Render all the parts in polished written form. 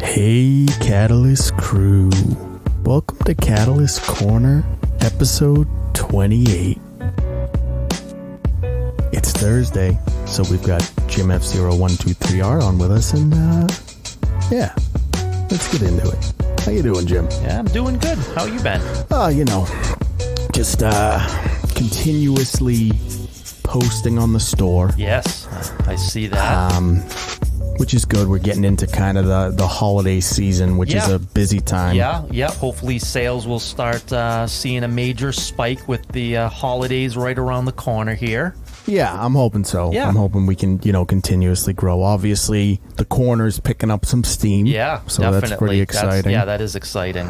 Hey, Catalyst crew. Welcome to Catalyst Corner, episode 28. It's Thursday, so we've got Jim F0123R on with us, and yeah, let's get into it. How you doing, Jim? Yeah, I'm doing good. How you been? Just continuously posting on the store. Yes, I see that. Which is good. We're getting into kind of the holiday season, which is a busy time. Yeah. Hopefully sales will start seeing a major spike with the holidays right around the corner here. Yeah, I'm hoping so. Yeah. I'm hoping we can, continuously grow. Obviously, the corner's picking up some steam. Yeah, so definitely. That's pretty exciting. That is exciting.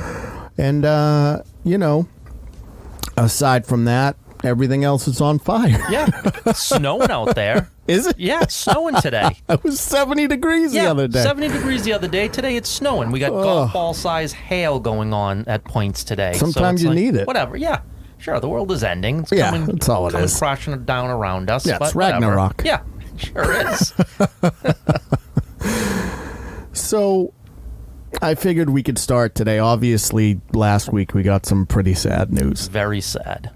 And, aside from that, everything else is on fire. Yeah, it's snowing out there. Is it? Yeah, it's snowing today. It was 70 degrees the other day. 70 degrees the other day. Today it's snowing. We got golf ball size hail going on at points today. Sometimes you need it. Whatever, yeah. Sure, the world is ending. It's that's all it is. Crashing down around us. Yeah, but it's Ragnarok. Whatever. Yeah, sure is. So, I figured we could start today. Obviously, last week we got some pretty sad news. Very sad.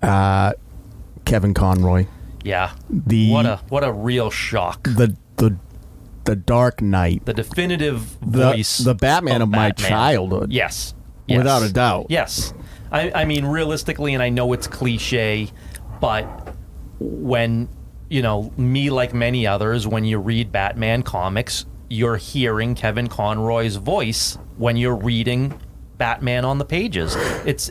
Kevin Conroy. Yeah. What a real shock. The Dark Knight. The definitive voice. The Batman of my Batman. childhood. Yes. Without a doubt. Yes. I mean, realistically, and I know it's cliche, but when, me like many others, when you read Batman comics, you're hearing Kevin Conroy's voice when you're reading Batman on the pages. It's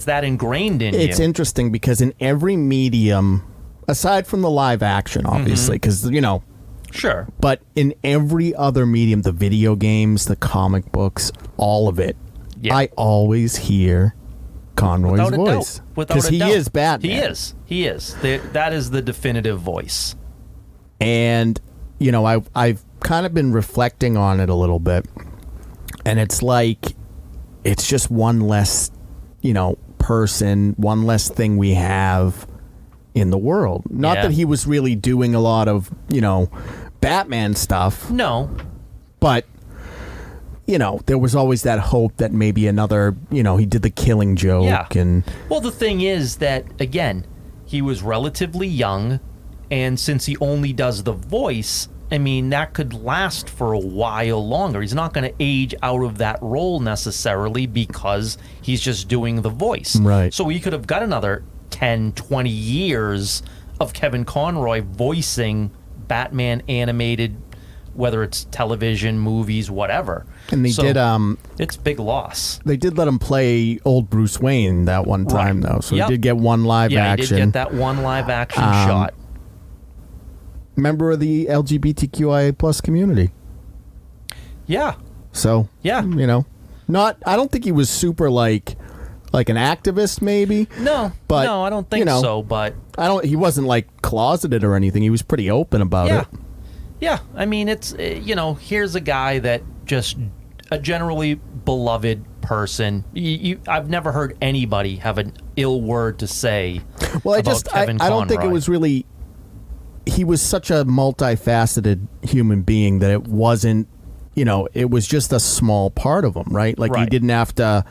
that ingrained in you. It's interesting because in every medium, aside from the live action, obviously, because, Sure. But in every other medium, the video games, the comic books, all of it, I always hear Conroy's voice. Because he is Batman. He is. That is the definitive voice. And, I've kind of been reflecting on it a little bit. And it's like, it's just one less, person, one less thing we have in the world. Not that he was really doing a lot of, Batman stuff. No. But, there was always that hope that maybe another, he did the Killing Joke. Yeah. And well, the thing is that, again, he was relatively young, and since he only does the voice, I mean, that could last for a while longer. He's not going to age out of that role necessarily because he's just doing the voice. Right. So he could have got another 10, 20 years of Kevin Conroy voicing Batman animated, whether it's television, movies, whatever. And they did it's big loss. They did let him play old Bruce Wayne that one time though. So he did get one live action. Yeah, he did get that one live action shot. Member of the LGBTQIA plus community. Yeah. So, yeah. I don't think he was super like an activist maybe. No. But no, I don't think so, but he wasn't like closeted or anything. He was pretty open about it. Yeah. I mean, it's here's a guy that just a generally beloved person. I've never heard anybody have an ill word to say about Kevin Conroy. I don't think it was really. He was such a multifaceted human being that it wasn't, it was just a small part of him, right? Like he didn't have to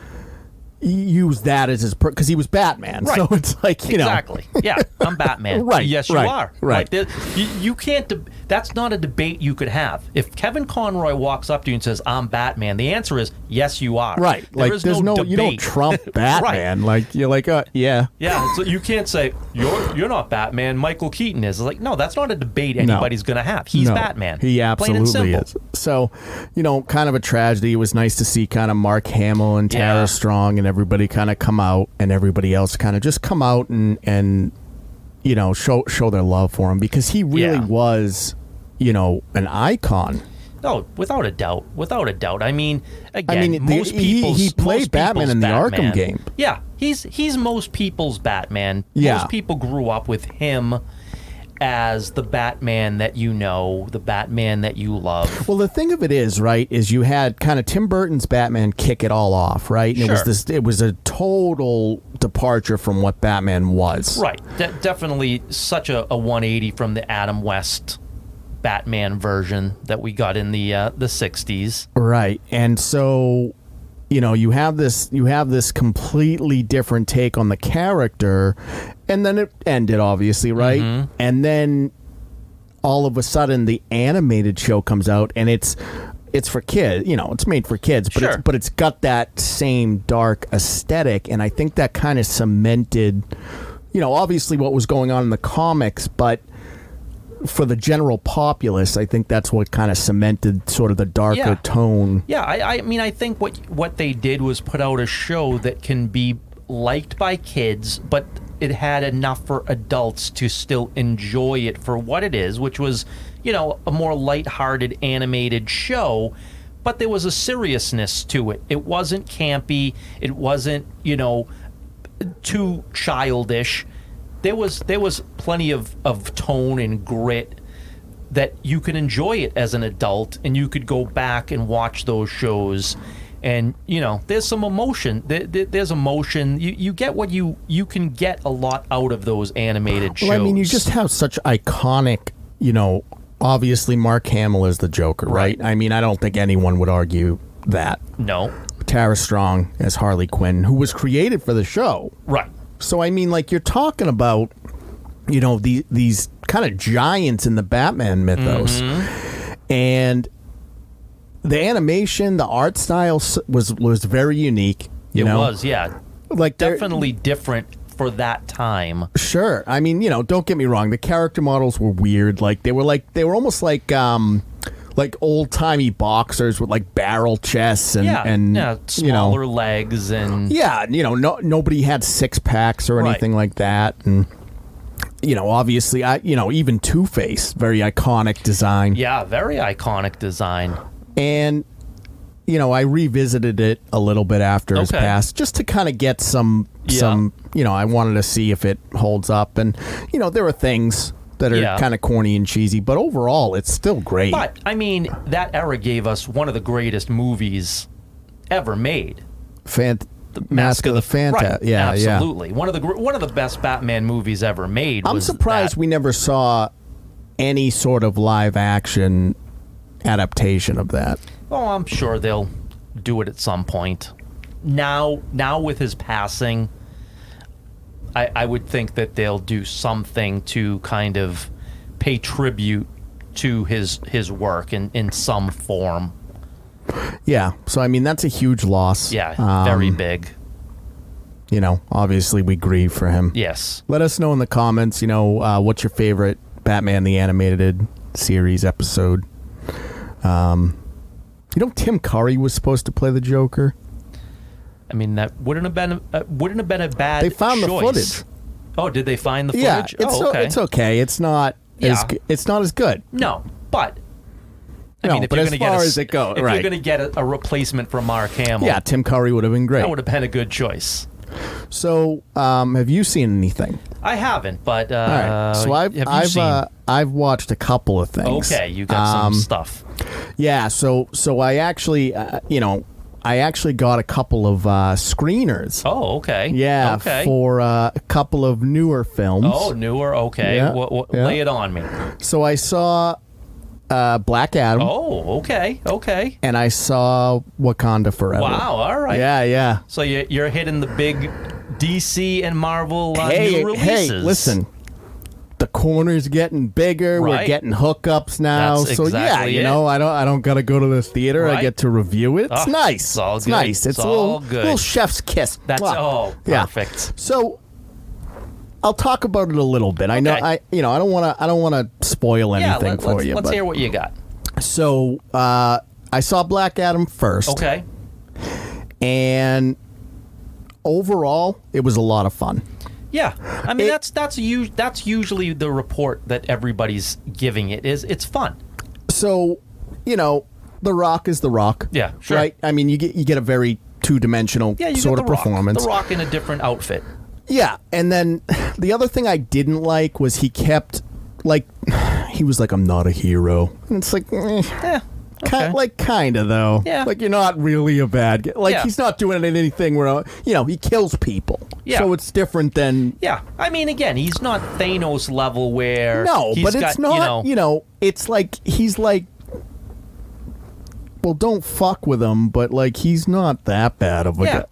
use that as his because he was Batman. Right. So it's like, exactly. Yeah, I'm Batman. Right. Yes, you are. Right. Like, you can't. That's not a debate you could have. If Kevin Conroy walks up to you and says, "I'm Batman," the answer is yes, you are. Right. There's no debate. You don't trump Batman. Like you're like, yeah. Yeah. So you can't say you're not Batman. Michael Keaton is. It's like, no, that's not a debate anybody's going to have. He's Batman. He absolutely is. So, kind of a tragedy. It was nice to see kind of Mark Hamill and Tara Strong and everybody kind of come out, and everybody else kind of just come out and show their love for him, because he really was an icon. No, without a doubt. I mean, again, most people's he played Batman in the Arkham game. Yeah, he's most people's Batman. Yeah. Most people grew up with him as the Batman that the Batman that you love. Well, the thing of it is, right, is you had kind of Tim Burton's Batman kick it all off, right? And it was a total departure from what Batman was. Right. Definitely such a 180 from the Adam West Batman version that we got in the 60s. Right. And so, you have this completely different take on the character, and then it ended, obviously, right? Mm-hmm. And then all of a sudden the animated show comes out, and it's for kids, it's made for kids, but Sure. it's got that same dark aesthetic, and I think that kind of cemented, obviously what was going on in the comics, but for the general populace, I think that's what kind of cemented sort of the darker tone. Yeah, I mean, I think what they did was put out a show that can be liked by kids, but it had enough for adults to still enjoy it for what it is, which was, a more lighthearted animated show, but there was a seriousness to it. It wasn't campy. It wasn't, too childish. There was plenty of tone and grit that you could enjoy it as an adult, and you could go back and watch those shows, and there's some emotion. There's emotion. You get what you can get a lot out of those animated shows. Well, I mean, you just have such iconic, obviously Mark Hamill is the Joker, right? I mean, I don't think anyone would argue that. No. Tara Strong as Harley Quinn, who was created for the show. Right. So, I mean, like, you're talking about, these kind of giants in the Batman mythos. Mm-hmm. And the animation, the art style was very unique. It was, yeah. Like, definitely different for that time. Sure. I mean, don't get me wrong. The character models were weird. Like, they were almost like old-timey boxers with, like, barrel chests and smaller legs and... Yeah, nobody had six-packs or anything like that. And, obviously, even Two-Face, very iconic design. Yeah, very iconic design. And, I revisited it a little bit after his pass, just to kind of get some, I wanted to see if it holds up. And, there are things that are kind of corny and cheesy, but overall, it's still great. But, I mean, that era gave us one of the greatest movies ever made. Mask of the Phantasm. Right, yeah, absolutely. One of the best Batman movies ever made. I'm surprised we never saw any sort of live action adaptation of that. Oh, I'm sure they'll do it at some point. Now with his passing, I would think that they'll do something to kind of pay tribute to his work in some form. Yeah, so I mean that's a huge loss. Yeah, very big. Obviously we grieve for him. Yes. Let us know in the comments, what's your favorite Batman the Animated Series episode. Tim Curry was supposed to play the Joker. I mean, that wouldn't have been a bad. They found choice. the footage. Oh, did they find the footage? Yeah, it's okay. It's not as good. No, but I mean, if but you're as gonna far get as it goes, if right. you're going to get a replacement for Mark Hamill, yeah, Tim Curry would have been great. That would have been a good choice. So, have you seen anything? I haven't, but all right. So I've watched a couple of things. Okay, you got some stuff. Yeah. So I actually, I actually got a couple of screeners. Oh, okay. Yeah, okay. For a couple of newer films. Oh, newer. Okay. Yeah, Lay it on me. So I saw Black Adam. Oh, okay. Okay. And I saw Wakanda Forever. Wow. All right. Yeah. So you're hitting the big DC and Marvel new releases. Hey, listen. The corner's getting bigger. Right. We're getting hookups now. That's so exactly yeah, I don't gotta go to the theater. Right. I get to review it. It's nice. It's all it's good. nice. It's all a good. little chef's kiss. That's perfect. Yeah. So I'll talk about it a little bit. I know I don't want to spoil anything for you. Let's hear what you got. So I saw Black Adam first. Okay. And overall, it was a lot of fun. Yeah, I mean that's usually the report that everybody's giving it is it's fun. So, The Rock is The Rock. Yeah, sure. Right? I mean, you get a very two-dimensional sort of performance. The Rock in a different outfit. Yeah, and then the other thing I didn't like was he kept he was like, I'm not a hero, and it's like, kind of though. Yeah. Like you're not really a bad guy. Like Yeah. he's not doing anything where he kills people. Yeah. So it's different than Yeah, I mean, again, he's not Thanos level where no, he's but got, it's not. It's like he's like. Well, don't fuck with him, but like he's not that bad of a guy.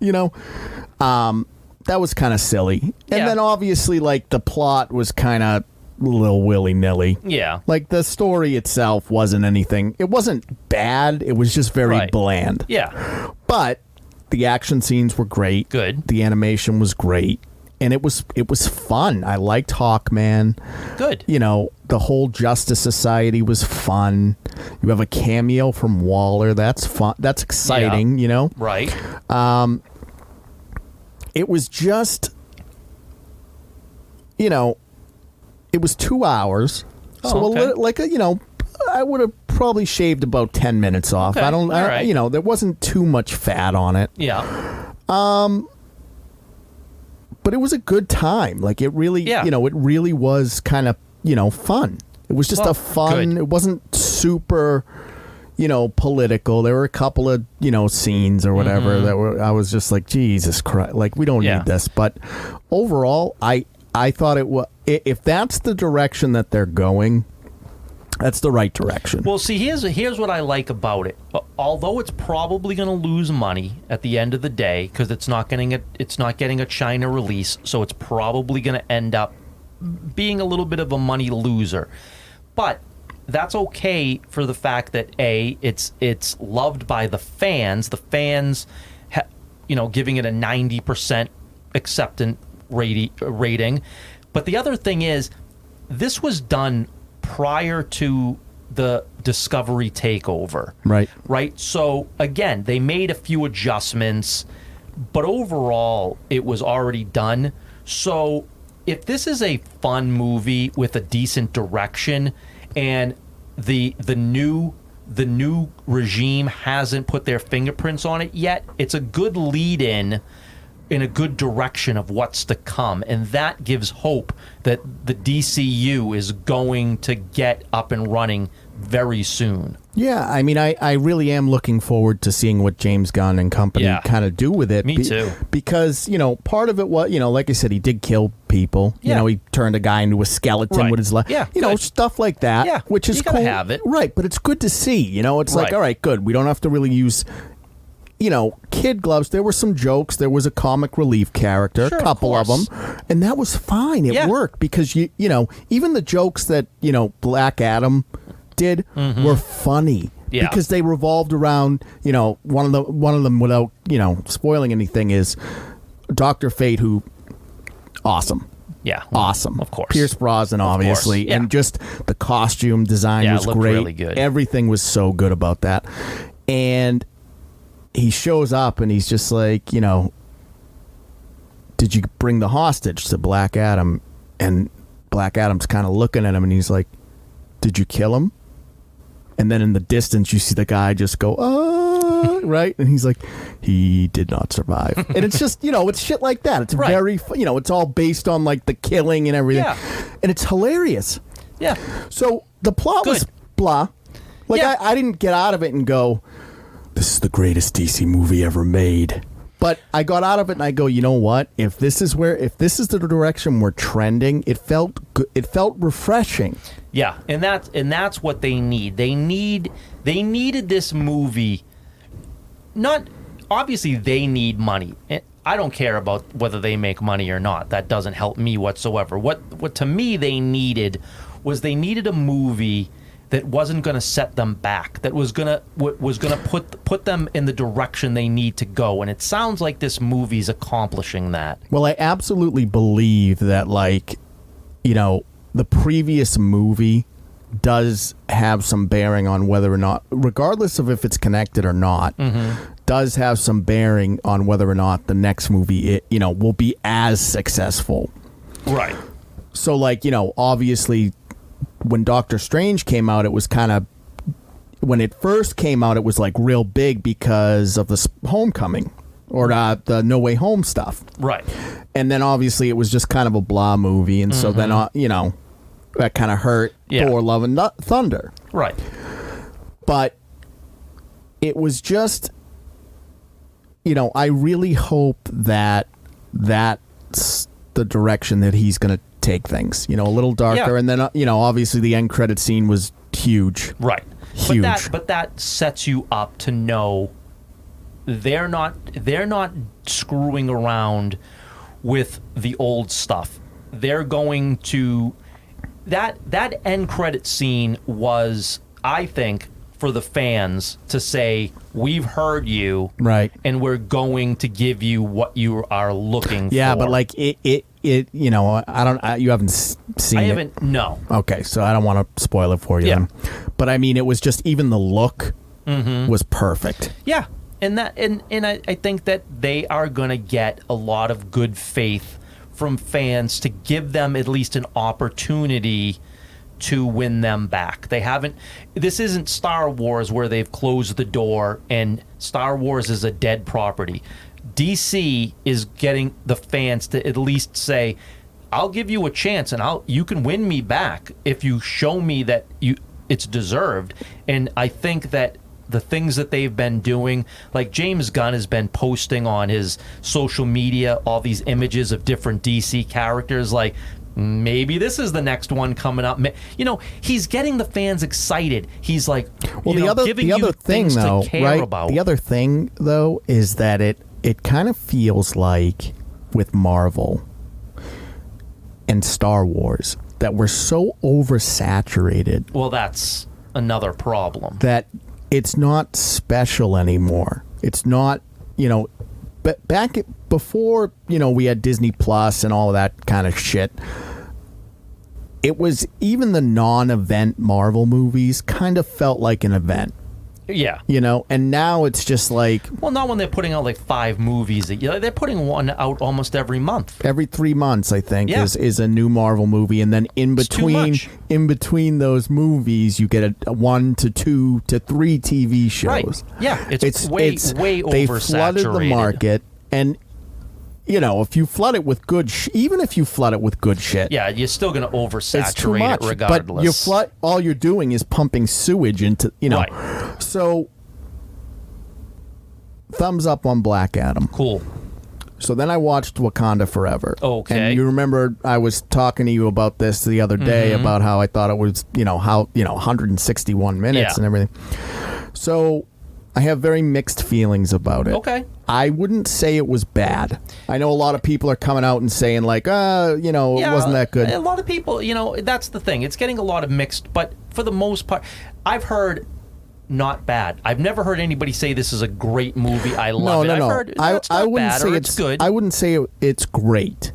That was kind of silly. And then obviously like the plot was kind of a little willy-nilly. Yeah. Like the story itself wasn't anything. It wasn't bad. It was just very bland. Yeah. But the action scenes were great. Good. The animation was great. And it was fun. I liked Hawkman. Good. The whole Justice Society was fun. You have a cameo from Waller. That's fun. That's exciting, Right. It was just, it was 2 hours. Oh, okay. I would have probably shaved about 10 minutes off. Okay. There wasn't too much fat on it. Yeah. But it was a good time. Like it really, it really was kind of, fun. It was just a fun, good. It wasn't super, political. There were a couple of, scenes or whatever that were, I was just like, Jesus Christ, like we don't need this. But overall, I thought it was, if that's the direction that they're going, that's the right direction. Well, see, here's what I like about it. Although it's probably going to lose money at the end of the day because it's not getting a China release, so it's probably going to end up being a little bit of a money loser. But that's okay for the fact that it's loved by the fans. The fans, giving it a 90% acceptance rating. But the other thing is, this was done prior to the Discovery takeover. Right? So, again, they made a few adjustments, but overall, it was already done. So, if this is a fun movie with a decent direction and the new regime hasn't put their fingerprints on it yet, it's a good lead-in in a good direction of what's to come, and that gives hope that the DCU is going to get up and running very soon. Yeah, I mean, I really am looking forward to seeing what James Gunn and company kind of do with it. Me too. Because, part of it was, like I said, he did kill people. Yeah. He turned a guy into a skeleton with his life. Yeah, stuff like that. Yeah, which is you cool. gotta have it. Right, but it's good to see. It's like, all right, good. We don't have to really use... kid gloves. There were some jokes. There was a comic relief character, a couple of them, and that was fine. It worked because even the jokes that Black Adam did were funny because they revolved around one of them without spoiling anything is Dr. Fate, who awesome. Yeah, awesome. Of course, Pierce Brosnan, obviously, and just the costume design was great. Really good. Everything was so good about that, and he shows up and he's just like, did you bring the hostage to Black Adam? And Black Adam's kind of looking at him and he's like, did you kill him? And then in the distance, you see the guy just go, right? And he's like, he did not survive. And it's just, it's shit like that. It's very, it's all based on like the killing and everything. Yeah. And it's hilarious. Yeah. So the plot was blah. Like I didn't get out of it and go, this is the greatest DC movie ever made. But I got out of it and I go, you know what? If this is the direction we're trending, it felt good. It felt refreshing. Yeah, and that's what they need. They needed this movie. Not obviously they need money. I don't care about whether they make money or not. That doesn't help me whatsoever. What to me they needed a movie that wasn't going to set them back, that was going to put them in the direction they need to go. And it sounds like this movie's accomplishing that. Well, I absolutely believe that, the previous movie does have some bearing on whether or not, regardless of if it's connected or not, does have some bearing on whether or not the next movie, will be as successful. Right. So, obviously, when Doctor Strange came out, it was kind of, when it first came out, it was real big because of the Homecoming or the No Way Home stuff. Right. And then obviously it was just kind of a blah movie. And so then, that kind of hurt Thor Love and Thunder. Right. But it was just, I really hope that that's the direction that he's going to take things, a little darker. Yeah. And then, obviously the end credit scene was huge. Right. Huge. But that sets you up to know they're not screwing around with the old stuff. They're going to that end credit scene was, I think, for the fans to say, we've heard you, right, and we're going to give you what you are looking for. Yeah, but like it I don't. You haven't seen it. I haven't. No. Okay, so I don't want to spoil it for you. Yeah. Then. But I mean, it was just even the look was perfect. Yeah, and I think that they are going to get a lot of good faith from fans to give them at least an opportunity to win them back. They haven't. This isn't Star Wars where they've closed the door and Star Wars is a dead property. DC is getting the fans to at least say, I'll give you a chance and you can win me back if you show me that it's deserved. And I think that the things that they've been doing, like James Gunn has been posting on his social media all these images of different DC characters, like maybe this is the next one coming up. He's getting the fans excited. He's like, giving you things to care about. The other thing, though, is that it kind of feels like with Marvel and Star Wars that we're so oversaturated. Well, that's another problem. That it's not special anymore. It's not, but before, we had Disney Plus and all of that kind of shit. It was even the non-event Marvel movies kind of felt like an event. Yeah. And now it's just like... Well, not when they're putting out like 5 movies. They're putting one out almost every month. Every 3 months, I think, is a new Marvel movie. And then in between those movies, you get a 1 to 2 to 3 TV shows. Right. Yeah. It's way oversaturated. They flooded the market. And... if you flood it with good, even if you flood it with good shit, yeah, you're still going to oversaturate it's too much, it regardless. But all you're doing is pumping sewage into, Right. So, thumbs up on Black Adam. Cool. So then I watched Wakanda Forever. Okay. And you remember I was talking to you about this the other day about how I thought it was, 161 minutes and everything. So I have very mixed feelings about it. Okay. I wouldn't say it was bad. I know a lot of people are coming out and saying like, it wasn't that good. A lot of people, that's the thing. It's getting a lot of mixed, but for the most part, I've heard not bad. I've never heard anybody say this is a great movie. I love it. No. I've heard it's not bad or it's good. I wouldn't say it's great.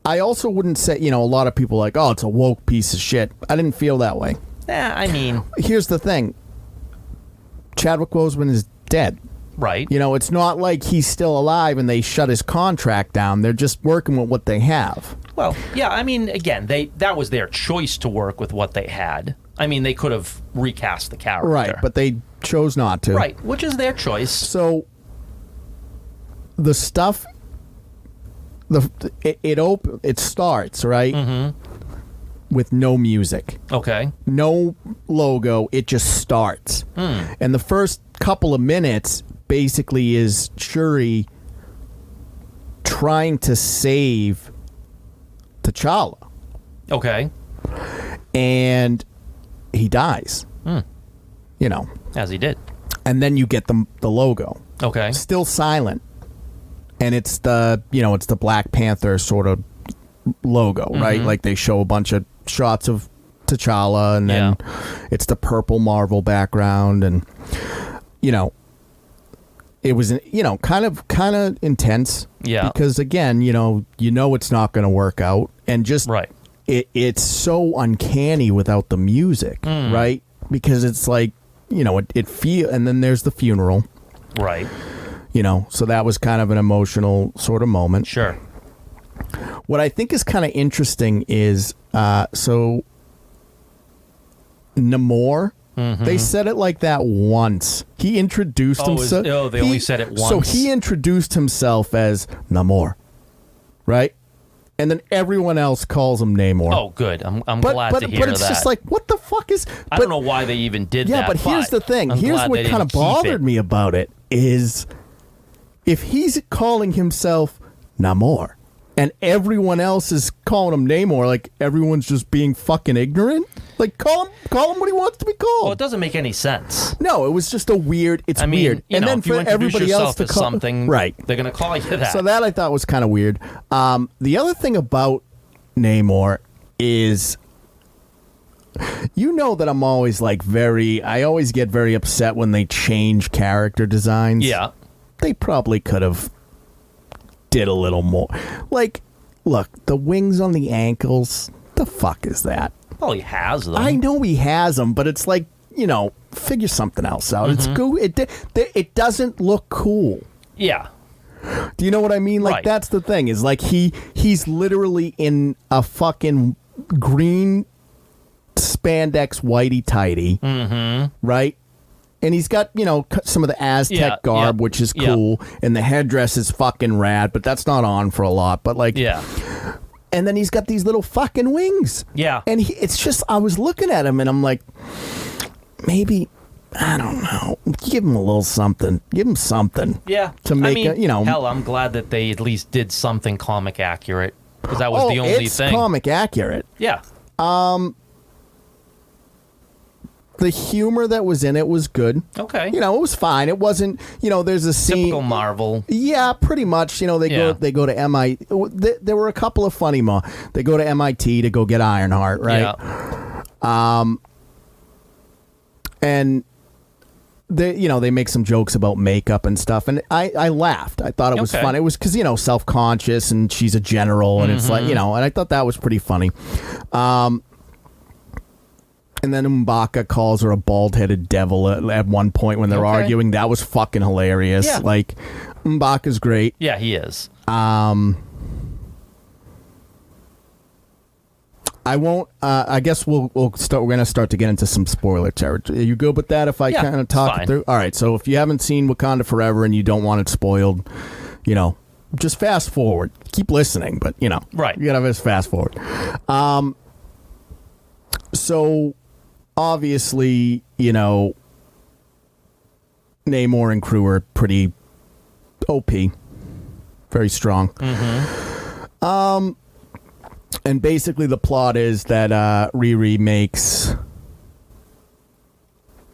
I also wouldn't say, a lot of people are like, oh, it's a woke piece of shit. I didn't feel that way. I mean... Here's the thing. Chadwick Boseman is dead. Right. It's not like he's still alive and they shut his contract down. They're just working with what they have. Well, yeah, I mean, again, that was their choice to work with what they had. I mean, they could have recast the character. Right, but they chose not to. Right, which is their choice. So, the stuff, it starts, right? Mm-hmm. With no music. Okay. No logo. It just starts. And the first couple of minutes basically is Shuri trying to save T'Challa. Okay. And he dies. As he did. And then you get the logo. Okay. Still silent. And it's the Black Panther sort of logo, right? Like they show a bunch of shots of T'Challa and then it's the purple Marvel background and it was kind of intense. Yeah. Because again, it's not going to work out and just right. It's so uncanny without the music, right? Because it's like, it feel and then there's the funeral. Right. So that was kind of an emotional sort of moment. Sure. What I think is kind of interesting is so Namor, they said it like that once. He introduced himself. They only said it once. So he introduced himself as Namor, right? And then everyone else calls him Namor. Oh, good. I'm glad to hear that. But it's just like, what the fuck is... I don't know why they even did that. Yeah, but here's the thing. I'm Here's glad what they kind of didn't keep bothered it. me about it is if he's calling himself Namor and everyone else is calling him Namor, like everyone's just being fucking ignorant. Like call him what he wants to be called. Well, it doesn't make any sense. No, it was just a weird. It's I mean, weird. you And know, then if you for introduce everybody else yourself to as call something, right, they're going to call you that. So that I thought was kind of weird. The other thing about Namor is, you know that I'm always like I always get very upset when they change character designs. Yeah. They probably could have did a little more. Like, look, the wings on the ankles, the fuck is that? Well, he has them. I know he has them, but it's like, you know, figure something else out. It's cool. It doesn't look cool. Yeah. Do you know what I mean? Like, Right. that's the thing, is like he's literally in a fucking green spandex whitey tighty, right? And he's got, you know, some of the Aztec garb, which is cool, and the headdress is fucking rad, but that's not on for a lot. But like, Yeah. and then he's got these little fucking wings. Yeah. And it's just, I was looking at him and I'm like, maybe, I don't know, give him a little something. Give him something. Yeah. To make hell, I'm glad that they at least did something comic accurate, because that was the only it's thing. comic accurate. Yeah. The humor that was in it was good. Okay. You know, it was fine. It wasn't, you know, there's a scene. Typical Marvel. Yeah, pretty much. You know, they go to MIT. There were a couple of funny They go to MIT to go get Ironheart, right? Yeah. And they make some jokes about makeup and stuff, and I laughed. I thought it was fun. It was because, you know, self-conscious, and she's a general, and it's like, you know, and I thought that was pretty funny. And then M'Baka calls her a bald-headed devil at one point when they're arguing. That was fucking hilarious. Yeah. Like, M'Baka's great. Yeah, he is. I won't. I guess we'll start. We're gonna start to get into some spoiler territory. Are you good with that? If I kind of talk it through. All right. So if you haven't seen Wakanda Forever and you don't want it spoiled, you know, just fast forward. Keep listening, but you know, Right. You gotta just fast forward. So obviously, you know, Namor and crew are pretty OP, very strong. And basically the plot is that Riri makes,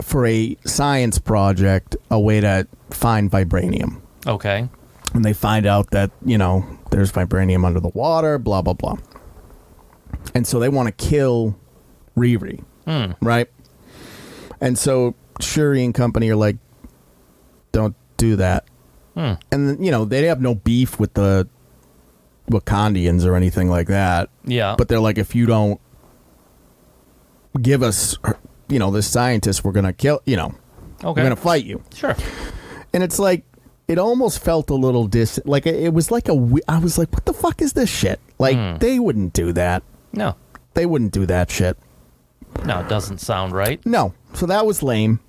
for a science project, a way to find vibranium. Okay. And they find out that, you know, there's vibranium under the water, blah, blah, blah. And so they want to kill Riri, right? And so Shuri and company are like, don't do that. And, then, you know, they have no beef with the Wakandians or anything like that. Yeah. But they're like, if you don't give us, you know, this scientist, we're going to kill, you know, we're going to fight you. Sure. And it's like, it almost felt a little like it was like I was like, what the fuck is this shit? Like, they wouldn't do that. No. They wouldn't do that shit. No, it doesn't sound right. No. So that was lame.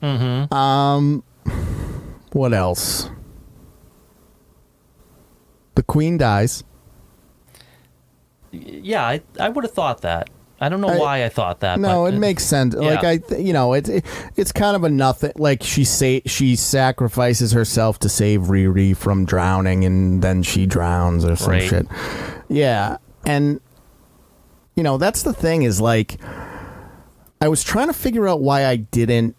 What else? The queen dies. Yeah, I would have thought that. I don't know why I thought that. No, but it makes sense. Yeah. Like you know, it's kind of a nothing. Like she sacrifices herself to save Riri from drowning, and then she drowns or some shit. Yeah, and you know, that's the thing is, like, I was trying to figure out why I didn't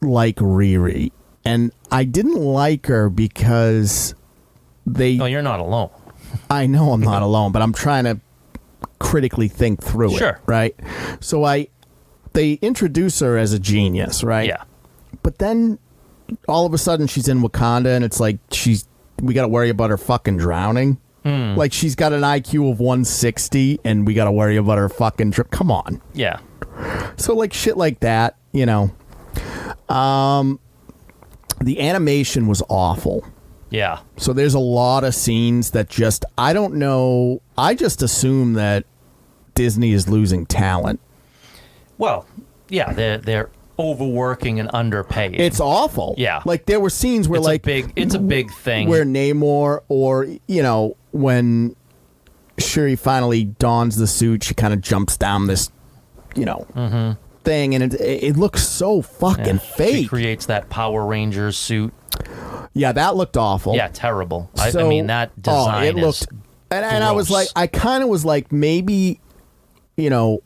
like Riri, and I didn't like her because No, you're not alone. I know I'm not alone, but I'm trying to critically think through it, right? So they introduce her as a genius, right? Yeah. But then all of a sudden she's in Wakanda, and it's like we got to worry about her fucking drowning. Like, she's got an IQ of 160, and we got to worry about her fucking trip. Come on. Yeah. So, like, shit like that, you know. The animation was awful. Yeah. So there's a lot of scenes that just, I don't know. I just assume that Disney is losing talent. Well, yeah, they're overworking and underpaying. It's awful. Yeah. Like there were scenes where it's a big thing where Namor, or when Shuri finally dons the suit, she kind of jumps down this thing, and it looks so fucking fake. She creates that Power Rangers suit. Yeah, that looked awful. Yeah, terrible. I mean, that design it looked, and I was like, I kind of was like, maybe that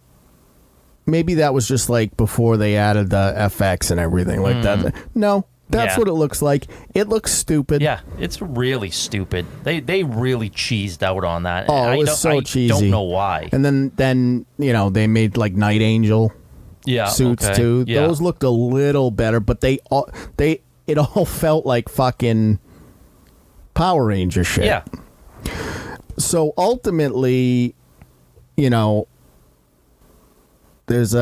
was just like before they added the FX and everything like that. No, that's what it looks like. It looks stupid. Yeah, it's really stupid. They really cheesed out on that. Oh, it was so cheesy. I don't know why. And then they made like Night Angel suits too. Yeah. Those looked a little better, but it all felt like fucking Power Ranger shit. Yeah. So ultimately, there's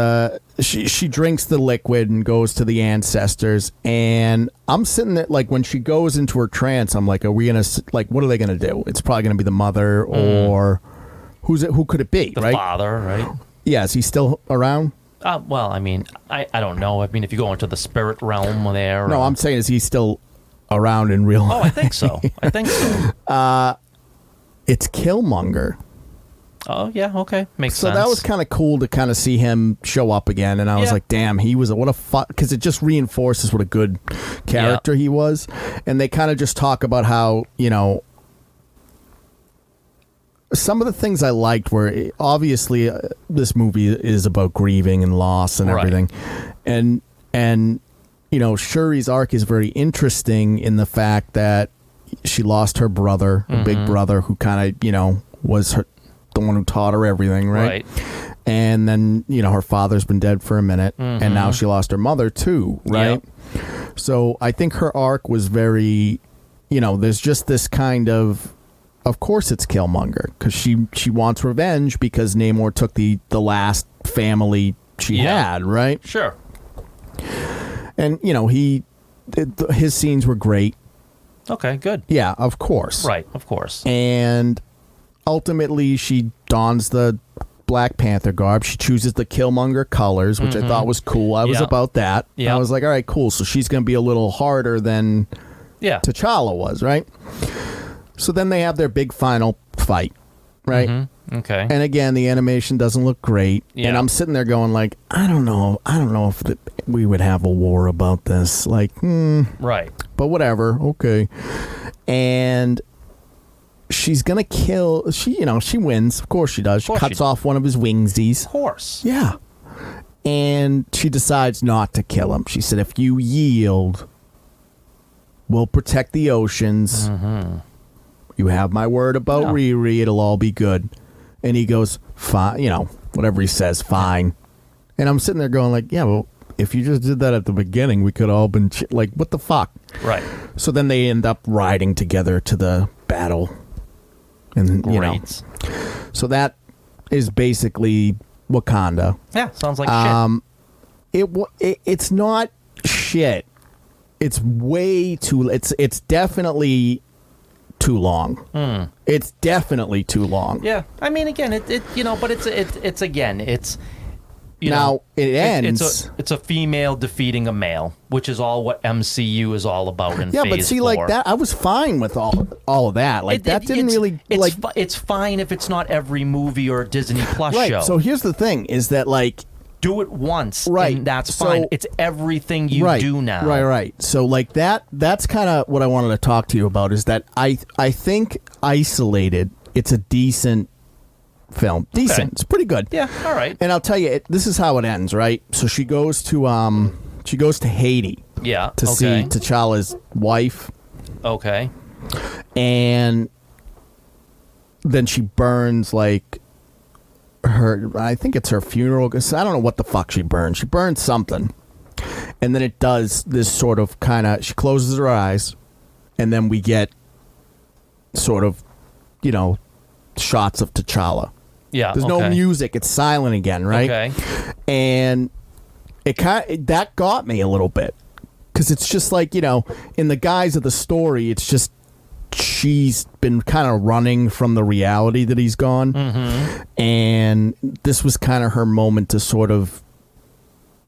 she drinks the liquid and goes to the ancestors, and I'm sitting there like when she goes into her trance, I'm like, are we gonna what are they gonna do? It's probably gonna be the mother, or who could it be? The right? father, right? Yeah, is he still around? Well, I mean, I don't know. I mean, if you go into the spirit realm there. No, I'm saying, is he still around in real life? Oh, I think so. It's Killmonger. Oh, yeah, okay. Makes sense. So that was kind of cool to kind of see him show up again, and I was like, damn, what a fuck, because it just reinforces what a good character he was. And they kind of just talk about how, some of the things I liked were, obviously, this movie is about grieving and loss and everything. And Shuri's arc is very interesting in the fact that she lost her brother, her big brother, who kind of, was the one who taught her everything, right? And then, her father's been dead for a minute, and now she lost her mother too, right? Yep. So I think her arc was very, there's just this kind of course it's Killmonger, because she wants revenge because Namor took the last family she had, right? Sure. And, his scenes were great. Okay, good. Yeah, of course. Right, of course. And ultimately, she dons the Black Panther garb. She chooses the Killmonger colors, which I thought was cool. I was about that. I was like, all right, cool. So she's going to be a little harder than T'Challa was, right? So then they have their big final fight, right? Okay. And again, the animation doesn't look great. Yeah. And I'm sitting there going like, I don't know if we would have a war about this. Like, right. But whatever. Okay. And she's gonna kill. She wins. Of course she does. She cuts off one of his wingsies. Of course. Yeah. And she decides not to kill him. She said, "If you yield, we'll protect the oceans. You have my word about Riri. It'll all be good." And he goes, "Fine." Whatever he says, fine. And I'm sitting there going like, "Yeah, well, if you just did that at the beginning, we could all been like, what the fuck?" Right. So then they end up riding together to the battle. And so that is basically Wakanda. Yeah, sounds like shit. It's not shit. It's way too. It's definitely too long. It's definitely too long. Yeah, I mean, again, but it's again, it ends. It's a female defeating a male, which is all what MCU is all about in phase but see, 4. like that, I was fine with all of that. Like that didn't really like. It's fine if it's not every movie or Disney Plus right. show. So here's the thing: is that like do it once, right? And that's fine. It's everything you do now. Right. So like that's kind of what I wanted to talk to you about. Is that I think isolated, it's a decent film. Decent. Okay. It's pretty good. Yeah, all right. And I'll tell you, this is how it ends, right? So she goes to Haiti. Yeah. To see T'Challa's wife. Okay. And then she burns like I think it's her funeral. I don't know what the fuck she burns. She burns something. And then it does this sort of kind of, she closes her eyes, and then we get sort of, shots of T'Challa. Yeah. There's no music. It's silent again, right? Okay. And that got me a little bit, because it's just like, in the guise of the story, it's just she's been kind of running from the reality that he's gone. And this was kind of her moment to sort of,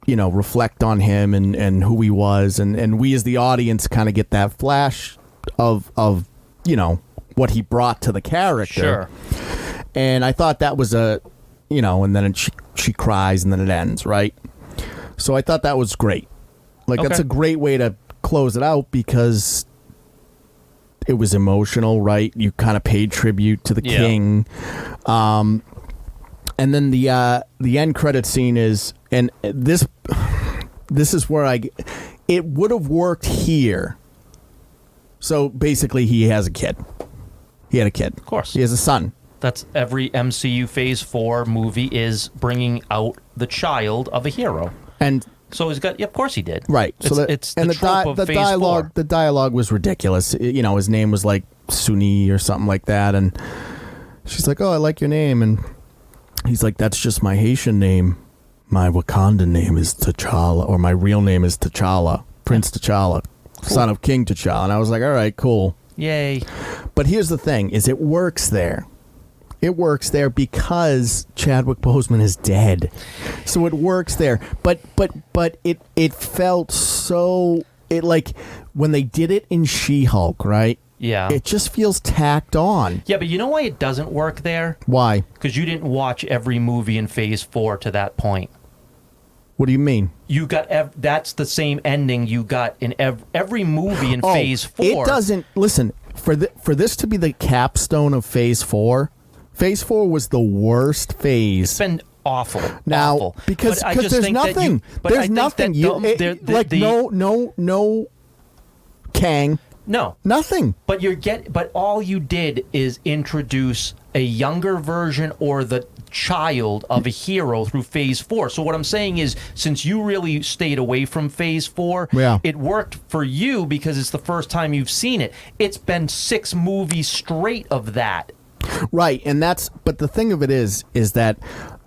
reflect on him and who he was, and we as the audience kind of get that flash of what he brought to the character. Sure. And I thought that was and then she cries and then it ends, right? So I thought that was great. Like, that's a great way to close it out because it was emotional, right? You kind of paid tribute to the king. And then the end credit scene is, and this is where it would have worked here. So basically he has a kid. He had a kid. Of course. He has a son. That's every MCU Phase 4 movie is bringing out the child of a hero. And so he's got, of course he did. Right. It's the trope of Phase 4. The dialogue was ridiculous. His name was like Suni or something like that. And she's like, oh, I like your name. And he's like, that's just my Haitian name. My Wakanda name is T'Challa, or my real name is T'Challa, Prince T'Challa, son of King T'Challa. And I was like, all right, cool. Yay. But here's the thing, is it works there. It works there because Chadwick Boseman is dead. So it works there. But it felt so, like when they did it in She-Hulk, right? Yeah. It just feels tacked on. Yeah, but you know why it doesn't work there? Why? Because you didn't watch every movie in Phase 4 to that point. What do you mean? You got that's the same ending you got in every movie in Phase 4. It doesn't. Listen, for this to be the capstone of Phase 4, Phase 4 was the worst phase. It's been awful. Now, awful. because there's nothing. There's nothing. No Kang. No. Nothing. But all you did is introduce a younger version or the child of a hero through Phase 4. So what I'm saying is, since you really stayed away from Phase 4, it worked for you because it's the first time you've seen it. It's been 6 movies straight of that. Right, but the thing of it is that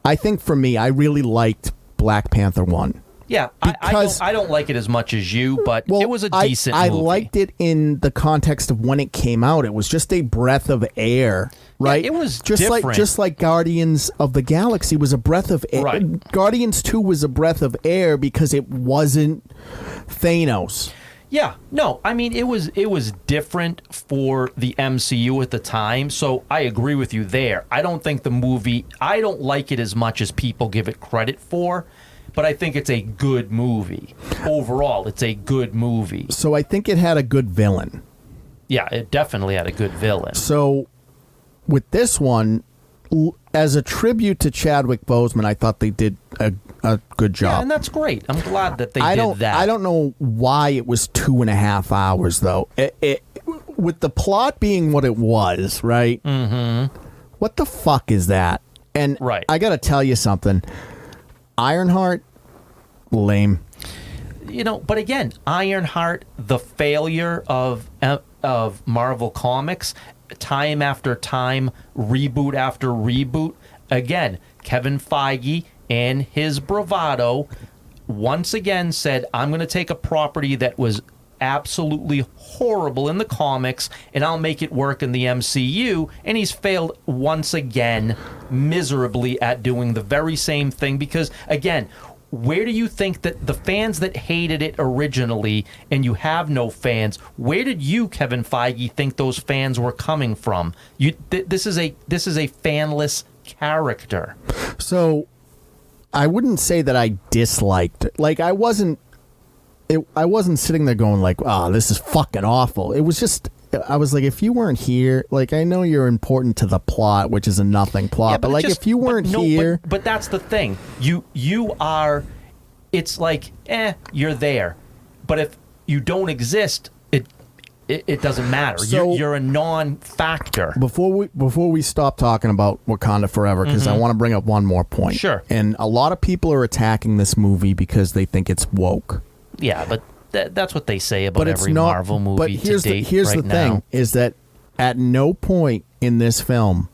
I think for me, I really liked Black Panther 1. Yeah, I don't like it as much as you, but it was a decent movie. I liked it in the context of when it came out. It was just a breath of air, right? Yeah, it was just different. Just like Guardians of the Galaxy was a breath of air. Right. Guardians 2 was a breath of air because it wasn't Thanos. Yeah, no, I mean, it was different for the MCU at the time, so I agree with you there. I don't think the movie, I don't like it as much as people give it credit for, but I think it's a good movie. Overall, it's a good movie. So I think it had a good villain. Yeah, it definitely had a good villain. So with this one, as a tribute to Chadwick Boseman, I thought they did a good job. Yeah, and that's great. I'm glad that they did that. I don't know why it was 2.5 hours, though. With the plot being what it was, right? Mm-hmm. What the fuck is that? And I got to tell you something. Ironheart, lame. But again, Ironheart, the failure of Marvel Comics, time after time, reboot after reboot. Again, Kevin Feige and his bravado once again said, I'm going to take a property that was absolutely horrible in the comics and I'll make it work in the MCU, and he's failed once again miserably at doing the very same thing because, again, where do you think that the fans that hated it originally, and you have no fans, where did you, Kevin Feige, think those fans were coming from? This is a fanless character. So I wouldn't say that I disliked it. Like, I wasn't sitting there going like, oh, this is fucking awful. It was just, I was like, if you weren't here, like, I know you're important to the plot, which is a nothing plot, yeah, but like, if you weren't here. But that's the thing. You are, it's like, you're there. But if you don't exist, it doesn't matter. So, you're a non-factor. Before we stop talking about Wakanda Forever, because I want to bring up one more point. Sure. And a lot of people are attacking this movie because they think it's woke. Yeah, but that's what they say about every Marvel movie to date. Here's the thing, is that at no point in this film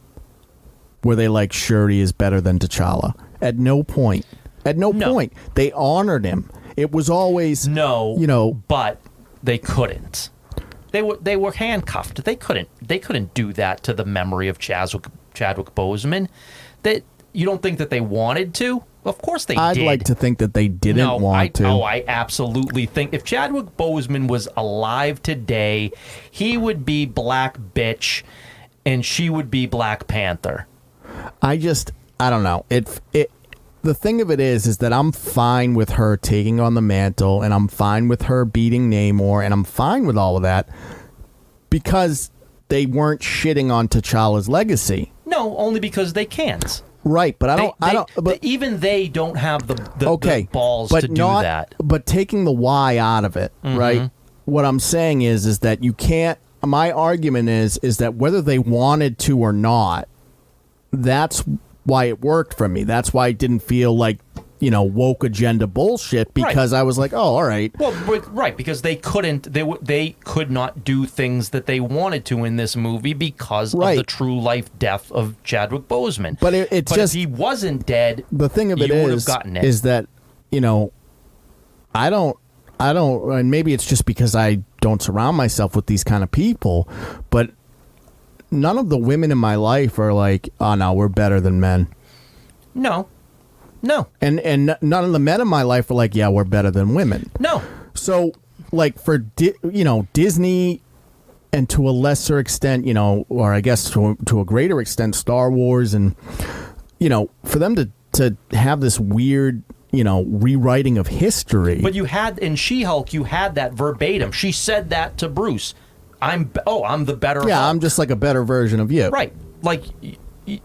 were they like, Shuri is better than T'Challa. At no point. At no point. They honored him. It was always... No, but they couldn't. They were handcuffed. They couldn't do that to the memory of Chadwick Boseman. You don't think that they wanted to? Of course they I'd did. like to think that they didn't want to. Oh, I absolutely think if Chadwick Boseman was alive today, he would be Black Bitch and she would be Black Panther. I don't know. The thing of it is that I'm fine with her taking on the mantle, and I'm fine with her beating Namor, and I'm fine with all of that because they weren't shitting on T'Challa's legacy. No, only because they can't. Right, but even they don't have the balls to do that. But taking the why out of it, right? What I'm saying is that you can't. My argument is that whether they wanted to or not, that's why it worked for me. That's why it didn't feel like, woke agenda bullshit, because I was like, oh, all right. Well, right, because they couldn't, they could not do things that they wanted to in this movie because of the true life death of Chadwick Boseman. But it's just, if he wasn't dead, the thing of it is that, I don't, and maybe it's just because I don't surround myself with these kind of people, but none of the women in my life are like, oh no, we're better than men. No. And none of the men in my life are like, yeah, we're better than women. No. So, like, for Disney, and to a lesser extent, or I guess to a greater extent, Star Wars, and for them to have this weird, rewriting of history. But you had in She-Hulk, you had that verbatim. She said that to Bruce. I'm the better. Yeah, Hulk. I'm just like a better version of you. Right. Like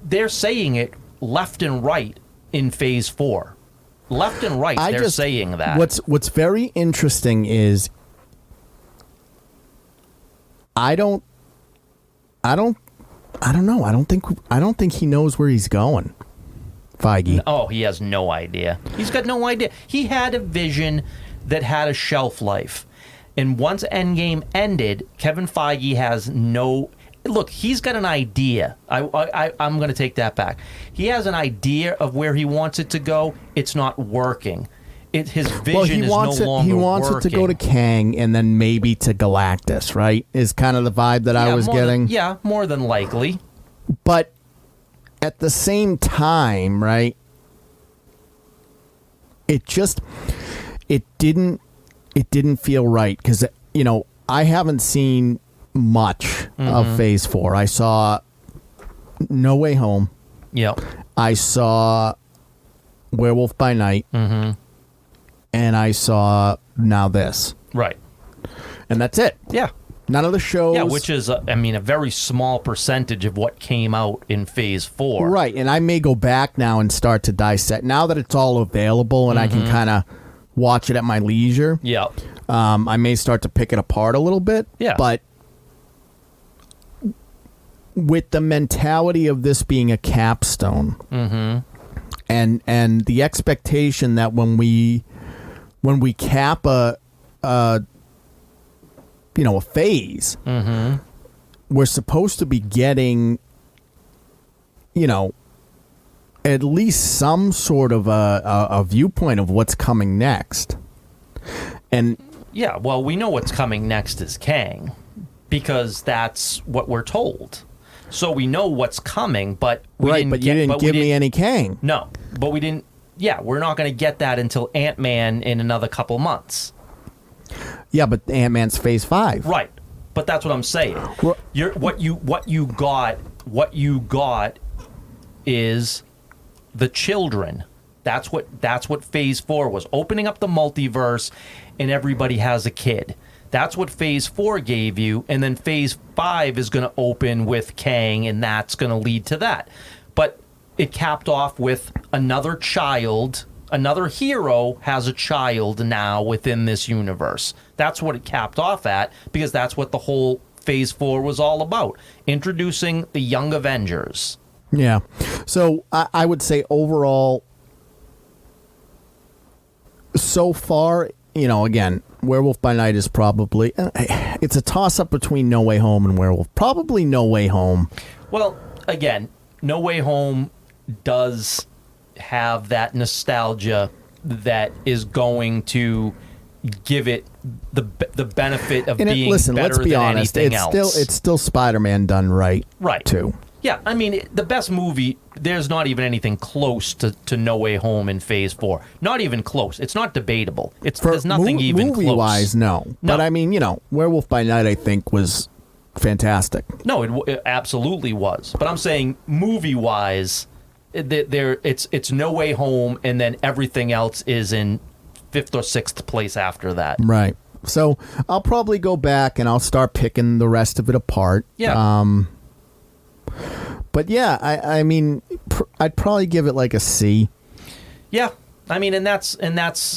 they're saying it left and right in Phase 4. Left and right, they're saying that. What's very interesting is I don't know. I don't think he knows where he's going. Feige. Oh, he has no idea. He's got no idea. He had a vision that had a shelf life. And once Endgame ended, Kevin Feige has no... Look, he's got an idea. I'm going to take that back. He has an idea of where he wants it to go. It's not working. His vision is no longer working. He wants it to go to Kang and then maybe to Galactus, right? Is kind of the vibe that I was getting. More than likely. But at the same time, right, it didn't feel right because, I haven't seen much of Phase 4. I saw No Way Home. Yep. I saw Werewolf by Night. Mm-hmm. And I saw now this. Right. And that's it. Yeah. None of the shows. Yeah, which is, a very small percentage of what came out in Phase 4. Right. And I may go back now and start to dissect. Now that it's all available and I can kind of watch it at my leisure. Yeah. I may start to pick it apart a little bit. Yeah. But with the mentality of this being a capstone, and the expectation that when we cap a phase, we're supposed to be getting, at least some sort of a viewpoint of what's coming next. And yeah, well, we know what's coming next is Kang, because that's what we're told. So we know what's coming, but you didn't give me any Kang. No, but we didn't. Yeah, we're not going to get that until Ant-Man in another couple months. Yeah, but Ant-Man's Phase 5. Right, but that's what I'm saying. What you got is the children. That's what Phase 4 was, opening up the multiverse, and everybody has a kid. That's what Phase 4 gave you, and then Phase 5 is going to open with Kang, and that's going to lead to that. But it capped off with another child, another hero has a child now within this universe. That's what it capped off at, because that's what the whole Phase 4 was all about, introducing the Young Avengers. Yeah. So I would say overall, so far, again, Werewolf by Night is probably... It's a toss-up between No Way Home and Werewolf. Probably No Way Home. Well, again, No Way Home does have that nostalgia that is going to give it the benefit of being better let's be than honest, anything else. It's still Spider-Man done right. Right. Too. Yeah, I mean, the best movie, there's not even anything close to No Way Home in Phase 4. Not even close. It's not debatable. There's nothing even close. Movie-wise, no. But I mean, Werewolf by Night, I think, was fantastic. No, it absolutely was. But I'm saying movie-wise, it's No Way Home, and then everything else is in 5th or 6th place after that. Right. So I'll probably go back and I'll start picking the rest of it apart. Yeah. But yeah, I mean, I'd probably give it like a C. Yeah, I mean, and that's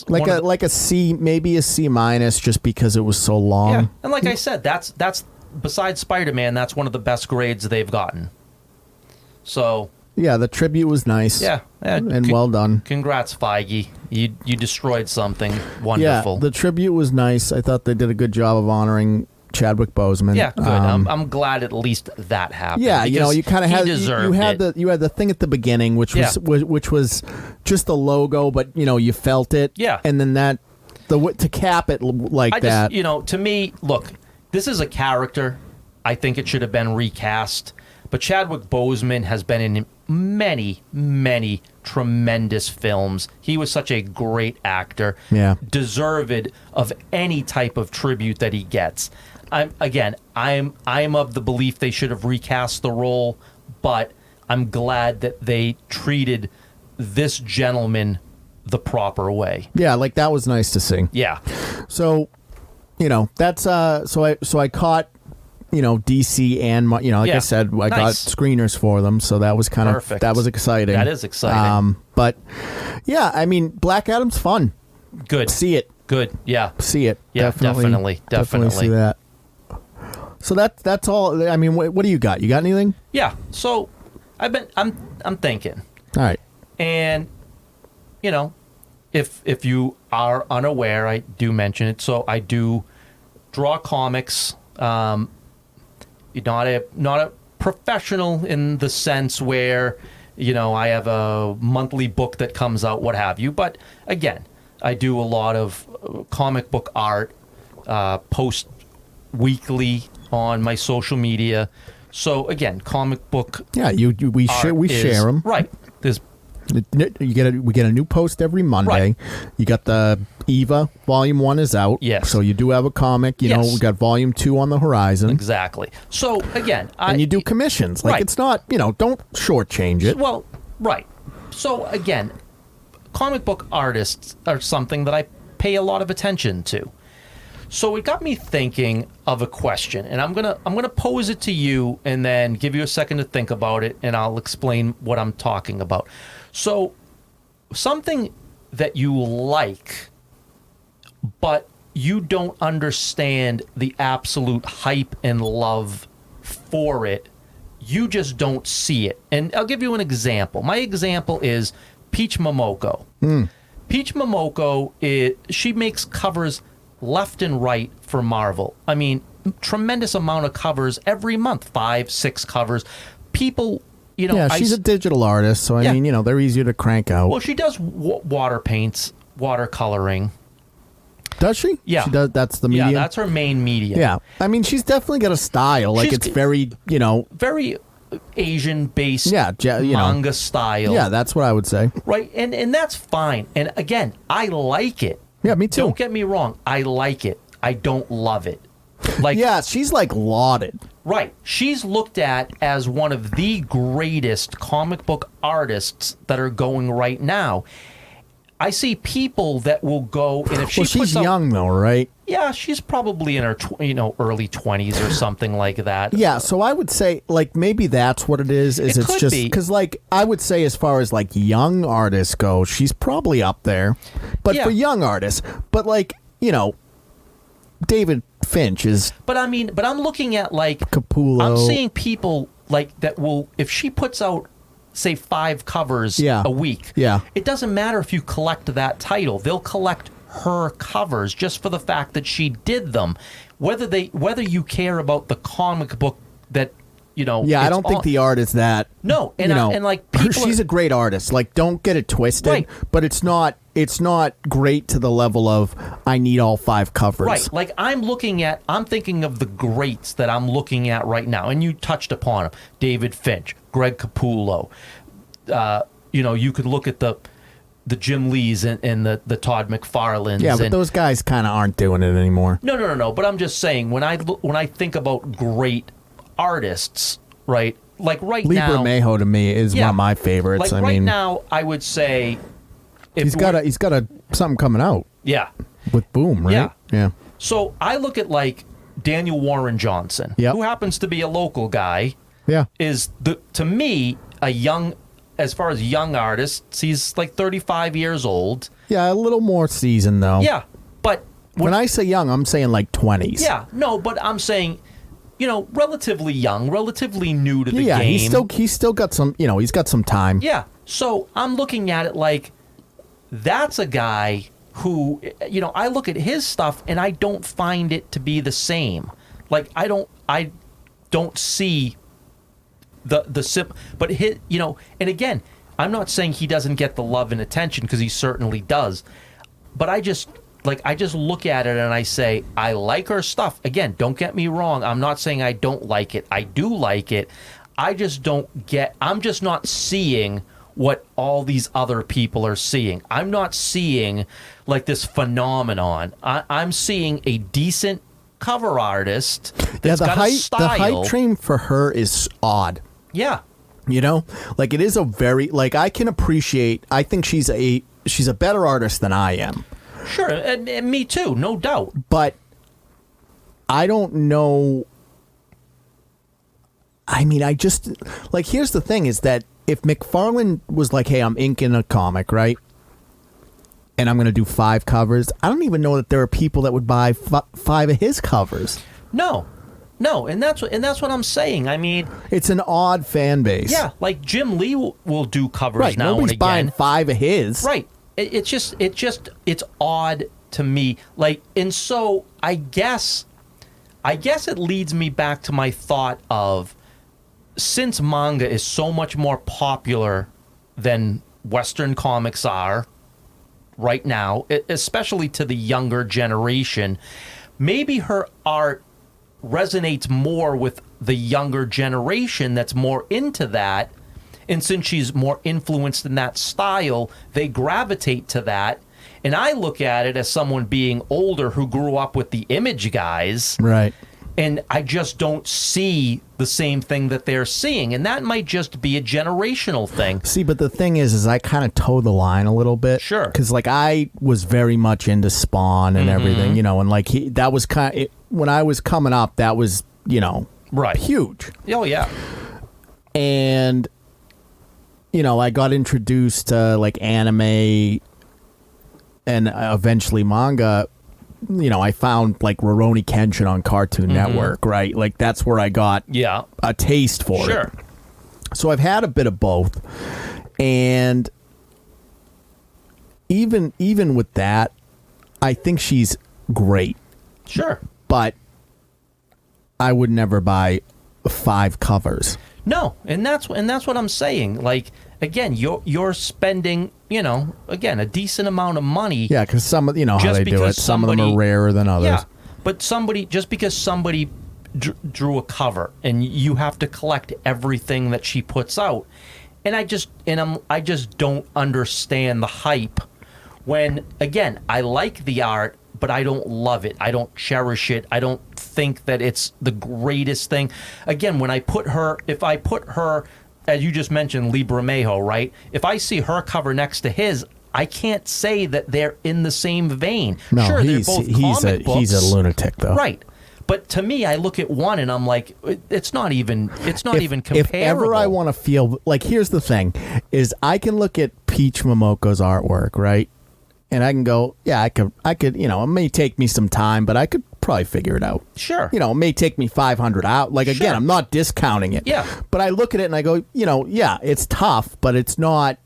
like a C, maybe a C minus, just because it was so long. Yeah, and like I said, that's besides Spider-Man, that's one of the best grades they've gotten. So yeah, the tribute was nice. Yeah, and well done. Congrats, Feige. You destroyed something wonderful. Yeah, the tribute was nice. I thought they did a good job of honoring Chadwick Boseman. Yeah, good. I'm glad at least that happened. Yeah, you kind of had you had the thing at the beginning, which was just the logo, but you felt it. Yeah, and then to cap it like that. To me, look, this is a character. I think it should have been recast, but Chadwick Boseman has been in many, many tremendous films. He was such a great actor. Yeah, deserved of any type of tribute that he gets. I'm of the belief they should have recast the role, but I'm glad that they treated this gentleman the proper way. Yeah, like that was nice to see. Yeah. So, that's so I caught DC and I said, I got screeners for them, so that was kind of perfect. That was exciting. That is exciting. But yeah, I mean, Black Adam's fun. Good. See it. Good. Yeah. See it. Yeah. Definitely. See that. So that's all. I mean, what do you got? You got anything? Yeah. So I'm thinking. All right. And if you are unaware, I do mention it. So I do draw comics. Not a professional in the sense where I have a monthly book that comes out, what have you. But again, I do a lot of comic book art, post weekly on my social media. So again, comic book. Yeah, we share them. Right. We get a new post every Monday. Right. You got the Eva Volume 1 is out. Yes. So you do have a comic. We got Volume 2 on the horizon. Exactly. So again, and you do commissions. Like it's not, don't shortchange it. Well, right. So again, comic book artists are something that I pay a lot of attention to. So it got me thinking of a question, and I'm gonna pose it to you, and then give you a second to think about it, and I'll explain what I'm talking about. So, something that you like, but you don't understand the absolute hype and love for it. You just don't see it. And I'll give you an example. My example is Peach Momoko. Peach Momoko, she makes covers left and right for Marvel. I mean, tremendous amount of covers every month, 5, 6 covers. People, yeah, she's a digital artist, so I mean, they're easier to crank out. Well, she does water paints, watercoloring. Does she? Yeah. She does. That's the medium? Yeah, that's her main medium. Yeah. I mean, she's definitely got a style. Like, it's very, very Asian-based manga style. Yeah, that's what I would say. Right, and that's fine. And again, I like it. Yeah, me too. Don't get me wrong. I like it. I don't love it. Like, yeah, she's like lauded. Right. She's looked at as one of the greatest comic book artists that are going right now. I see people that will go, and if she's young though, right? Yeah, she's probably in her early 20s or something like that. Yeah, so I would say like maybe that's what it is. It's just because like I would say as far as like young artists go, she's probably up there. But for young artists, but like David Finch is. But I'm looking at like Capullo. I'm seeing people like that will, if she puts out, say, 5 covers a week. Yeah. It doesn't matter if you collect that title. They'll collect her covers just for the fact that she did them. Whether you care about the comic book that Yeah, I don't think the art is that. No, and like people she's a great artist. Like, don't get it twisted. Right. But it's not it's not great to the level of I need all 5 covers. Right. Like I'm thinking of the greats that I'm looking at right now, and you touched upon them: David Finch, Greg Capullo. You could look at the Jim Lees and the Todd McFarlanes. Yeah, but those guys kind of aren't doing it anymore. No. But I'm just saying, when I think about great artists, right? Like right Lee now, Bermejo to me is one of my favorites. Like right now, I would say he's got something coming out. Yeah. With Boom, right? Yeah. So I look at like Daniel Warren Johnson, who happens to be a local guy. Yeah. Is to me as far as young artists, he's like 35 years old. Yeah, a little more seasoned though. Yeah, but when I say young, I'm saying like 20s. Yeah, no, but I'm saying, relatively young, relatively new to the game. Yeah, he's still got some, he's got some time. Yeah, so I'm looking at it like that's a guy who, I look at his stuff and I don't find it to be the same. Like I don't see the sip, but and again, I'm not saying he doesn't get the love and attention, because he certainly does, but I just look at it and I say, I like her stuff. Again, don't get me wrong, I'm not saying I don't like it. I do like it. I'm just not seeing what all these other people are seeing. I'm not seeing like this phenomenon. I'm seeing a decent cover artist that's got a style. The hype train for her is odd. Yeah. Like it is a very, like I can appreciate, I think she's a better artist than I am. Sure, and me too, no doubt. But I don't know. I mean, I just, like, here's the thing is that if McFarlane was like, hey, I'm inking a comic, right? And I'm going to do 5 covers, I don't even know that there are people that would buy 5 of his covers. No, and that's what I'm saying. I mean, it's an odd fan base. Yeah, like Jim Lee will do covers now and again. Nobody's buying 5 of his. Right. It's odd to me. Like, and so I guess it leads me back to my thought of, since manga is so much more popular than Western comics are right now, especially to the younger generation, maybe her art resonates more with the younger generation that's more into that. And since she's more influenced in that style, they gravitate to that. And I look at it as someone being older who grew up with the Image guys. Right. And I just don't see the same thing that they're seeing. And that might just be a generational thing. See, but the thing is I kind of toe the line a little bit. Sure. Because, like, I was very much into Spawn and everything, and, like, that was kind of, when I was coming up, that was, right, huge. Oh, yeah. And, I got introduced to, like, anime and eventually manga. I found like Rurouni Kenshin on Cartoon Network, right? Like that's where I got a taste for it. Sure. So I've had a bit of both. And even with that, I think she's great. Sure. But I would never buy 5 covers. No, and that's what I'm saying. Like, again, you're spending, again, a decent amount of money. Yeah, because some of how they do it. Some of them are rarer than others. Yeah, but just because somebody drew a cover and you have to collect everything that she puts out, and I just don't understand the hype. When, again, I like the art, but I don't love it. I don't cherish it. I don't think that it's the greatest thing. Again, if I put her, as you just mentioned, Lee Bermejo, right? If I see her cover next to his, I can't say that they're in the same vein. No, sure, they're both comic books. He's a lunatic, though. Right. But to me, I look at one and I'm like, it's not even comparable. If ever I want to feel, like, here's the thing, is I can look at Peach Momoko's artwork, right? And I can go, yeah, I could, it may take me some time, but I could probably figure it out. Sure. It may take me 500 out. Like, again, I'm not discounting it. Yeah. But I look at it and I go, yeah, it's tough, but it's not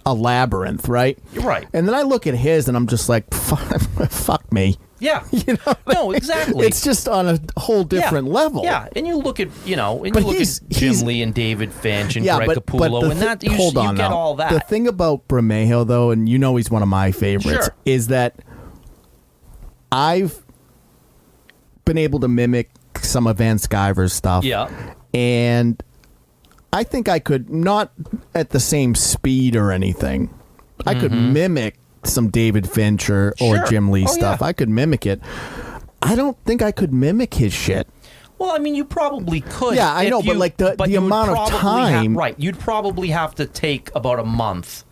a labyrinth, right? You're right. And then I look at his and I'm just like, fuck me. Yeah. You know, No, exactly. it's just on a whole different level. Yeah, and you look at he's- Jim Lee and David Finch and Yeah, Greg Capullo, and that you hold get now. all that. The thing about Bermejo, though, and he's one of my favorites, Sure. is that I've been able to mimic some of Van Sciver's stuff. Yeah. And I think I could, not at the same speed or anything, I could mimic some David Finch or Sure. Jim Lee Oh, stuff. yeah. I could mimic it. I don't think I could mimic his shit. Well, I mean, you probably could. Yeah, I if know, but, like, the you would amount of probably time- right, you'd probably have to take about a month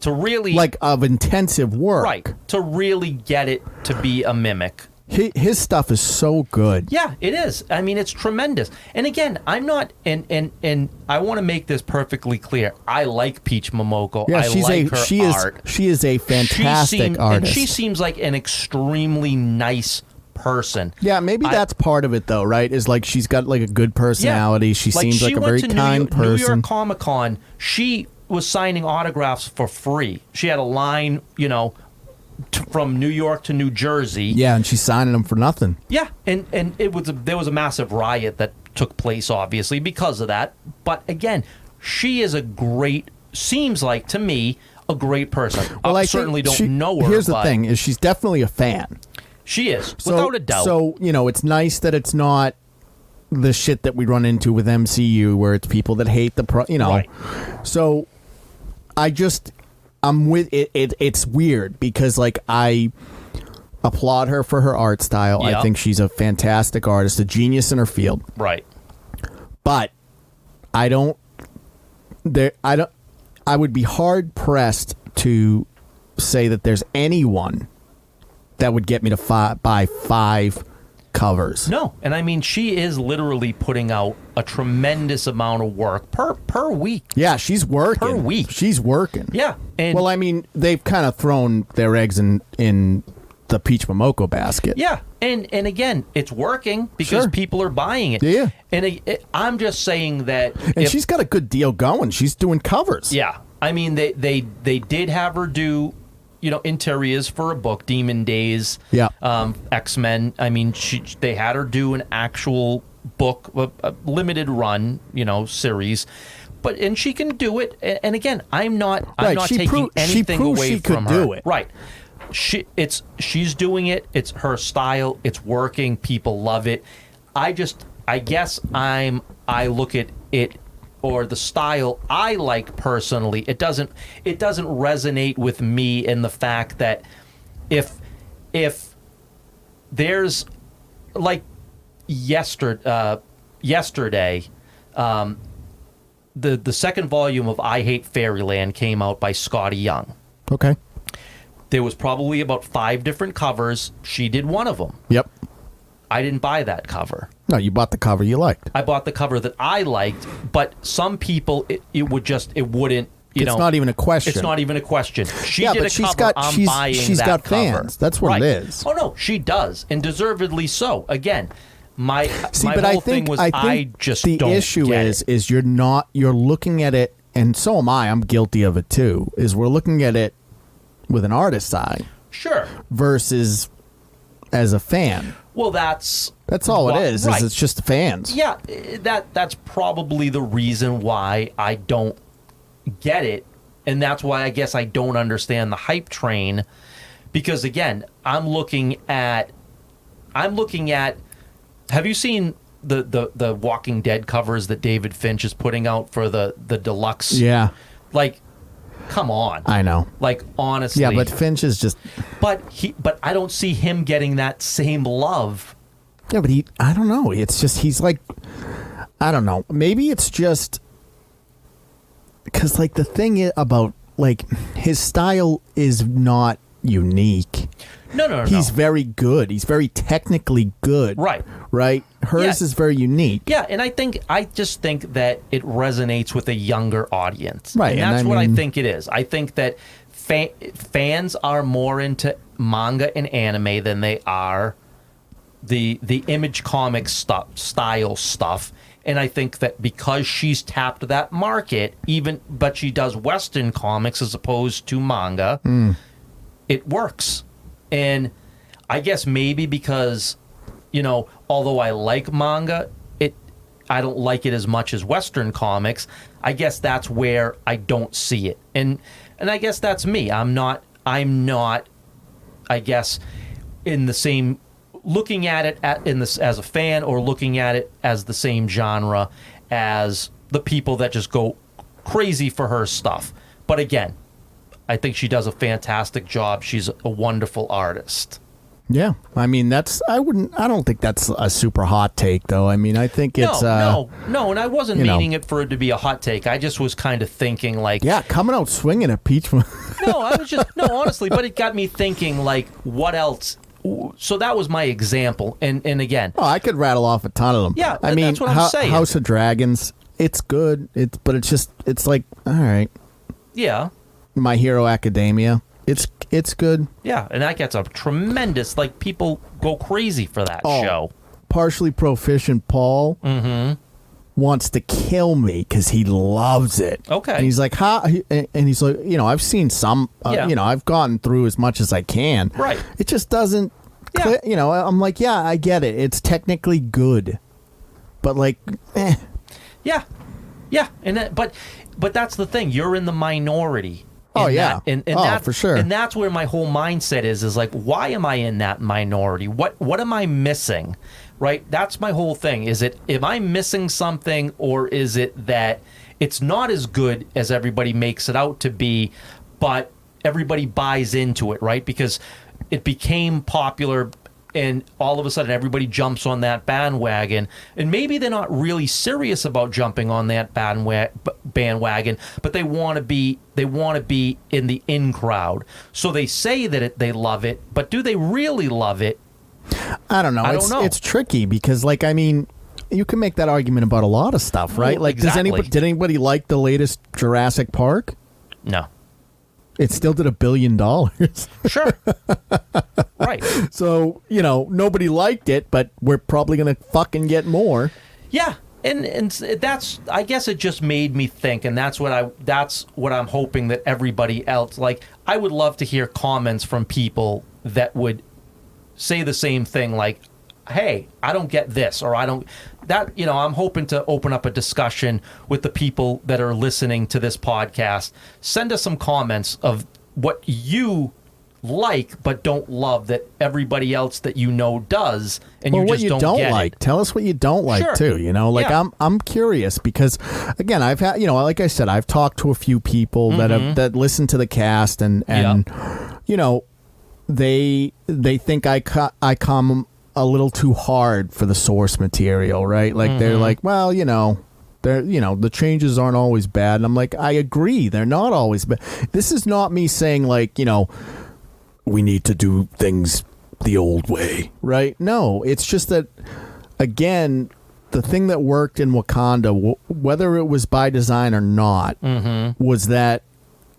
to really Like, of intensive work. right to really get it to be a mimic. His stuff is so good. Yeah, it is. I mean, it's tremendous. And again, I'm not, and I want to make this perfectly clear. I like Peach Momoko. Yeah, I like her art. She is a fantastic artist. And she seems like an extremely nice person. Yeah, maybe that's part of it, though, right? Is like she's got like a good personality. She seems like a very kind person. New York Comic Con, she was signing autographs for free. She had a line, from New York to New Jersey. Yeah, and she's signing them for nothing. Yeah, and there was a massive riot that took place, obviously, because of that. But again, she is seems like to me a great person. Well, I think certainly don't know her. Here's the but thing: is she's definitely a fan. she is without a doubt. So it's nice that it's not the shit that we run into with MCU, where it's people that hate the Right. So I'm with it. It's weird because like I applaud her for her art style. Yeah. I think she's a fantastic artist, a genius in her field. Right. But I would be hard pressed to say that there's anyone that would get me to buy 5 covers. No, and I mean she is literally putting out a tremendous amount of work per week. Yeah, she's working. Per week. She's working. Yeah, and Well, I mean, they've kind of thrown their eggs in the Peach Momoko basket. yeah, and again, it's working because Sure. people are buying it. Yeah. And I'm just saying that And she's got a good deal going. She's doing covers. yeah, I mean they did have her do interiors for a book, Demon Days. Yeah. X-Men. I mean, they had her do an actual book, a limited run, series. And she can do it. And again, I'm not taking anything away from her. Do it. Right. She's doing it. It's her style. It's working. People love it. I guess I look at it, or the style I like personally, it doesn't resonate with me in the fact that if there's like yesterday, the second volume of I Hate Fairyland came out by Scotty Young. Okay. There was probably about 5 different covers. She did one of them. Yep. I didn't buy that cover. No, you bought the cover you liked. I bought the cover that I liked, but some people it wouldn't. It's not even a question. It's not even a question. She Yeah, did but a she's cover. got- I'm she's- buying she's that got cover. fans. That's what it Right. is. Oh no, she does, and deservedly so. Again, my but whole thing was I just the don't issue get is you're looking at it, and so am I. I'm guilty of it too. Is we're looking at it with an artist's eye Sure. versus as a fan. Well, that's all it why- is. right. Is it's just the fans. Yeah, that's probably the reason why I don't get it, and that's why I guess I don't understand the hype train, because again, I'm looking at. Have you seen the Walking Dead covers that David Finch is putting out for the deluxe? Yeah, Like, come on. I know. Like, honestly. Yeah, but Finch is just. But I don't see him getting that same love. Yeah, but I don't know. It's just he's like, I don't know. Maybe it's just because like the thing about like his style is not unique. No. He's very good. He's very technically good. Right. Right. Hers Yeah. is very unique. Yeah, and I just think that it resonates with a younger audience. Right, And and that's I what I mean- think it is. I think that fans are more into manga and anime than they are the Image Comics style stuff. And I think that because she's tapped that market, but she does Western comics as opposed to manga, it works. And I guess maybe because, although I like manga, I don't like it as much as Western comics. I guess that's where I don't see it. And I guess that's me. I'm not, I guess, in the same, looking at it as a fan, or looking at it as the same genre as the people that just go crazy for her stuff. But again, I think she does a fantastic job. She's a wonderful artist. Yeah, I mean, I don't think that's a super hot take, though. I mean, I think it's no, and I wasn't meaning it for it to be a hot take. I just was kind of thinking, like, yeah, coming out swinging at Peach. Honestly, but it got me thinking, like, what else? So that was my example, and again, I could rattle off a ton of them. Yeah, I mean, that's what I'm saying. House of Dragons, it's good. But it's like, all right. Yeah. My Hero Academia, it's good. Yeah, and that gets a tremendous, like, people go crazy for that show. Partially Proficient Paul wants to kill me because he loves it. Okay. And he's like, how? And he's like, I've seen some, I've gotten through as much as I can. Right. It just doesn't, I'm like, yeah, I get it. It's technically good. But like, Yeah. Yeah, but that's the thing. You're in the minority. For sure. And that's where my whole mindset is like, why am I in that minority? What am I missing? Right? That's my whole thing. Am I missing something, or is it that it's not as good as everybody makes it out to be, but everybody buys into it, right? Because it became popular, and all of a sudden everybody jumps on that bandwagon, and maybe they're not really serious about jumping on that bandwagon, but they want to be in the in crowd. So they say that they love it, but do they really love it? I don't know. It's tricky because, like, I mean, you can make that argument about a lot of stuff, right? Well, like, exactly. Did anybody like the latest Jurassic Park? No. It still did $1 billion. Sure. Right. So, nobody liked it, but we're probably going to fucking get more. Yeah. And that's, I guess it just made me think, and that's what I'm hoping that everybody else, like, I would love to hear comments from people that would say the same thing, like, hey, I don't get this, or I don't, that, I'm hoping to open up a discussion with the people that are listening to this podcast. Send us some comments of what you like but don't love that everybody else that does, and you just don't get like. it. Tell us what you don't like, sure. too. I'm curious because, again, I've had, like I said, I've talked to a few people that listen to the cast, and they think I come a little too hard for the source material, right? Like they're like, well, the changes aren't always bad. And I'm like, I agree, they're not always bad. This is not me saying, like, we need to do things the old way, right? No, it's just that, again, the thing that worked in Wakanda, whether it was by design or not, was that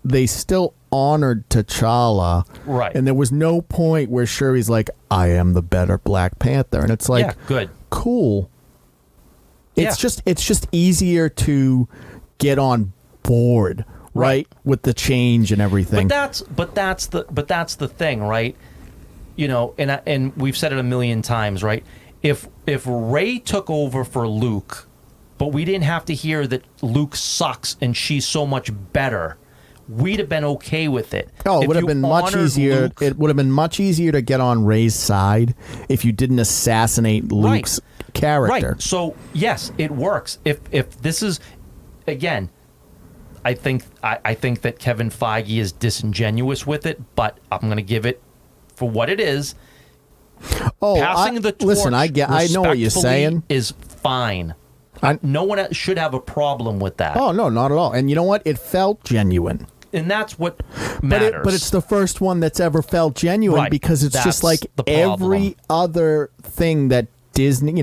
they still honored T'Challa, right? And there was no point where Shuri's like, I am the better Black Panther, and it's like, yeah, good, cool. It's just easier to get on board, right, with the change and everything. But that's the thing, right? And we've said it a million times, right? If Rey took over for Luke, but we didn't have to hear that Luke sucks and she's so much better, we'd have been okay with it. Oh, it would have been much easier. It would have been much easier to get on Rey's side if you didn't assassinate Luke's character. Right. So yes, it works. If this is, again, I think that Kevin Feige is disingenuous with it, but I'm going to give it for what it is. Passing the torch. Listen, I know what you're saying. Is fine. No one should have a problem with that. Oh no, not at all. And you know what? It felt genuine. And that's what matters. But it's the first one that's ever felt genuine, because it's just like every other thing that Disney,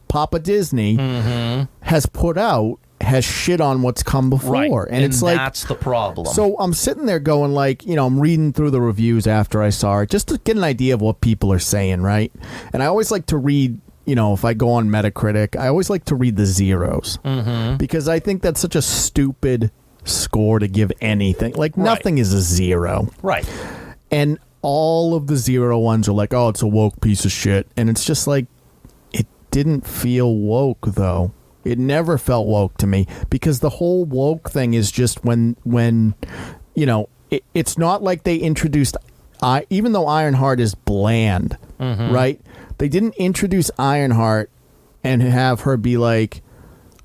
Papa Disney has put out has shit on what's come before. Right. And it's like, that's the problem. So I'm sitting there going, like, I'm reading through the reviews after I saw it just to get an idea of what people are saying, right? And I always like to read, if I go on Metacritic, I always like to read the zeros, because I think that's such a stupid score to give anything. Like, nothing is a zero. Right. And all of the Zero ones are like, oh, it's a woke piece of shit. And it's just like, it didn't feel woke, though. It never felt woke to me, because the whole woke thing is just when it's not like they introduced, even though Ironheart is bland, right? They didn't introduce Ironheart and have her be like,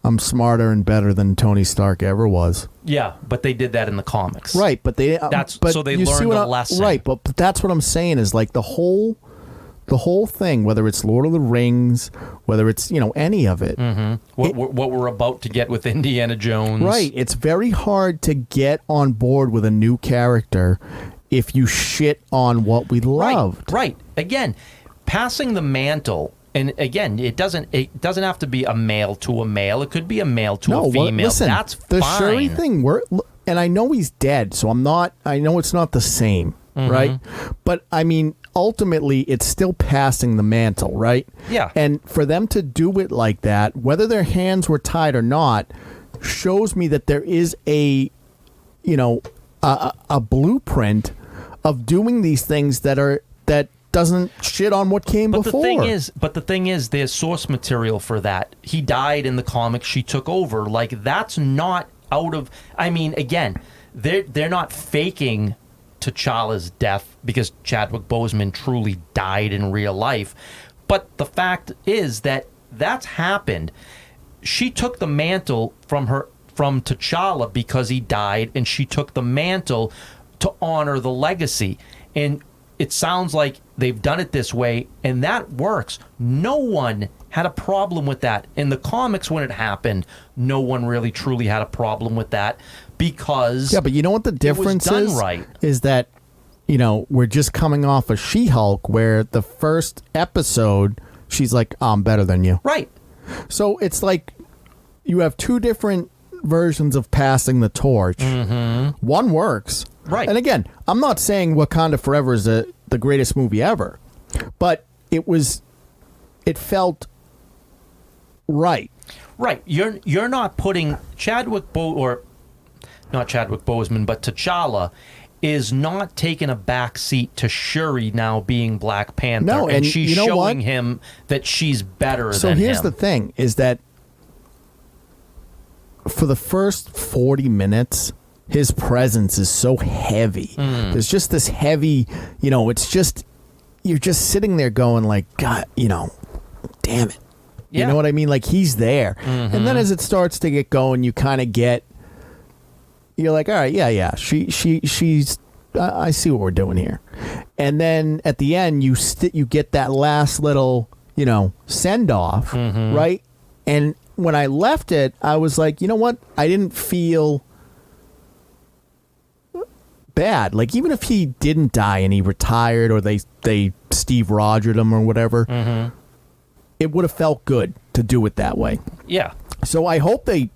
I'm smarter and better than Tony Stark ever was. Yeah, but they did that in the comics. Right, but they so they learned a lesson. Right, but that's what I'm saying is like the whole thing, whether it's Lord of the Rings, whether it's, any of it. What we're about to get with Indiana Jones. Right, it's very hard to get on board with a new character if you shit on what we loved. Right. Again, passing the mantle. And again, it doesn't have to be a male to a male. It could be a male to a female. Well, listen, that's the fine. Shuri thing, and I know he's dead, so I know it's not the same, right? But I mean, ultimately, it's still passing the mantle, right? Yeah. And for them to do it like that, whether their hands were tied or not, shows me that there is a blueprint of doing these things that doesn't shit on what came before. But the thing is, there's source material for that. He died in the comics. She took over. Like, that's not out of. I mean, again, they're not faking T'Challa's death because Chadwick Boseman truly died in real life. But the fact is that that's happened. She took the mantle from T'Challa because he died, and she took the mantle to honor the legacy. And it sounds like they've done it this way, and that works. No one had a problem with that. In the comics, when it happened, no one really truly had a problem with that because but you know what the difference is? Right. Is that, we're just coming off of She-Hulk, where the first episode, she's like, I'm better than you. Right. So it's like you have two different versions of passing the torch. One works. Right. And again, I'm not saying Wakanda Forever is the greatest movie ever, but it felt right. Right. You're not putting not Chadwick Boseman, but T'Challa is not taking a back seat to Shuri now being Black Panther. No, and she's you know showing what? him that she's better So than him. here's the thing, is that for the first 40 minutes, his presence is so heavy. There's just this heavy, it's just, you're just sitting there going like, God, damn it. Yeah. You know what I mean? Like, he's there. And then as it starts to get going, you kind of you're like, all right, yeah. She's, I see what we're doing here. And then at the end, you get that last little, send off, right? And when I left it, I was like, you know what? I didn't feel bad. Like, even if he didn't die and he retired, or they Steve Rogered him or whatever, it would have felt good to do it that way. Yeah. So I hope they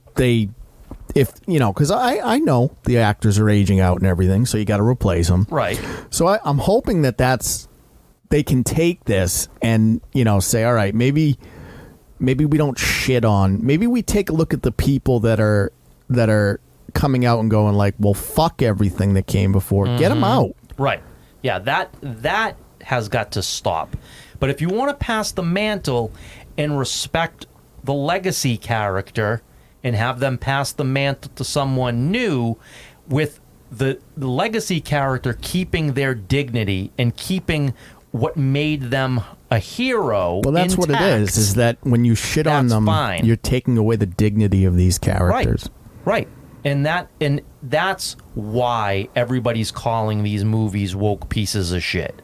because I know the actors are aging out and everything, so you got to replace them. Right. So I'm hoping they can take this and say, all right, maybe we don't shit on. Maybe we take a look at the people that are coming out and going like, well, fuck everything that came before. Get them out. Right. Yeah, that has got to stop. But if you want to pass the mantle and respect the legacy character and have them pass the mantle to someone new, with the legacy character keeping their dignity and keeping what made them a hero. Well, that's intact, what it is that when you shit on them, you're taking away the dignity of these characters. Right. And that's why everybody's calling these movies woke pieces of shit.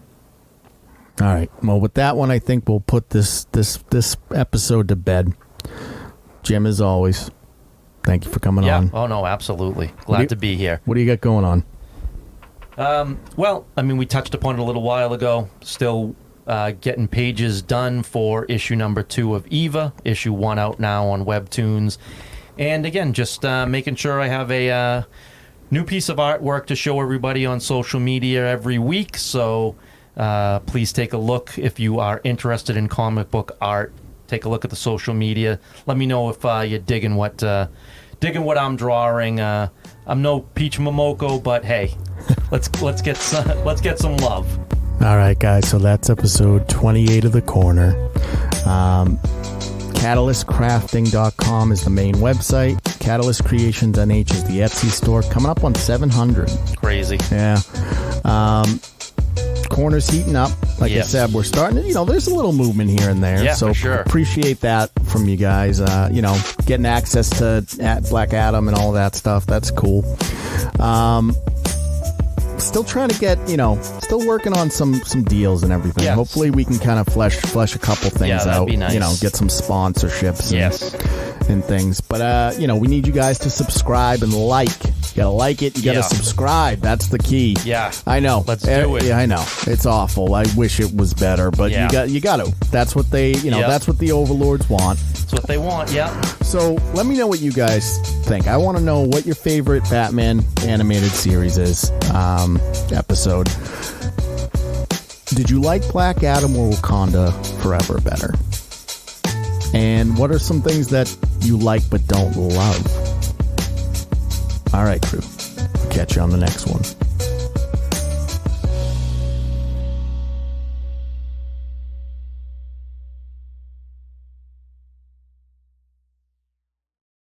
All right. Well, with that one, I think we'll put this episode to bed. Jim, as always, thank you for coming on. Oh, no, absolutely. Glad to be here. What do you got going on? Well, I mean, we touched upon it a little while ago. Still getting pages done for issue number 2 of Eva. Issue 1 out now on Webtoons. And again, just making sure I have a new piece of artwork to show everybody on social media every week. So please take a look if you are interested in comic book art. Take a look at the social media. Let me know if you're digging what digging what I'm drawing. I'm no Peach Momoko, but hey, let's get some love. All right, guys. So that's episode 28 of The Corner. CatalystCrafting.com is the main website. Catalyst Creations NH is the Etsy store. Coming up on 700. Crazy. Yeah. Corner's heating up. Like I said, we're starting to, there's a little movement here and there. Yeah, so for sure. Appreciate that from you guys. Getting access to Black Adam and all that stuff. That's cool. Still trying to get, still working on some deals and everything. Yes. Hopefully we can kind of flesh a couple things that'd out. be nice. Get some sponsorships and things. But, we need you guys to subscribe and like. You gotta like it. You gotta subscribe. That's the key. Yeah. I know. Let's do it. Yeah, I know. It's awful. I wish it was better, but you got to. That's what they, that's what the overlords want. That's what they want. Yeah. So let me know what you guys think. I want to know what your favorite Batman animated series is. Episode. Did you like Black Adam or Wakanda Forever better? And what are some things that you like but don't love? All right, crew. Catch you on the next one.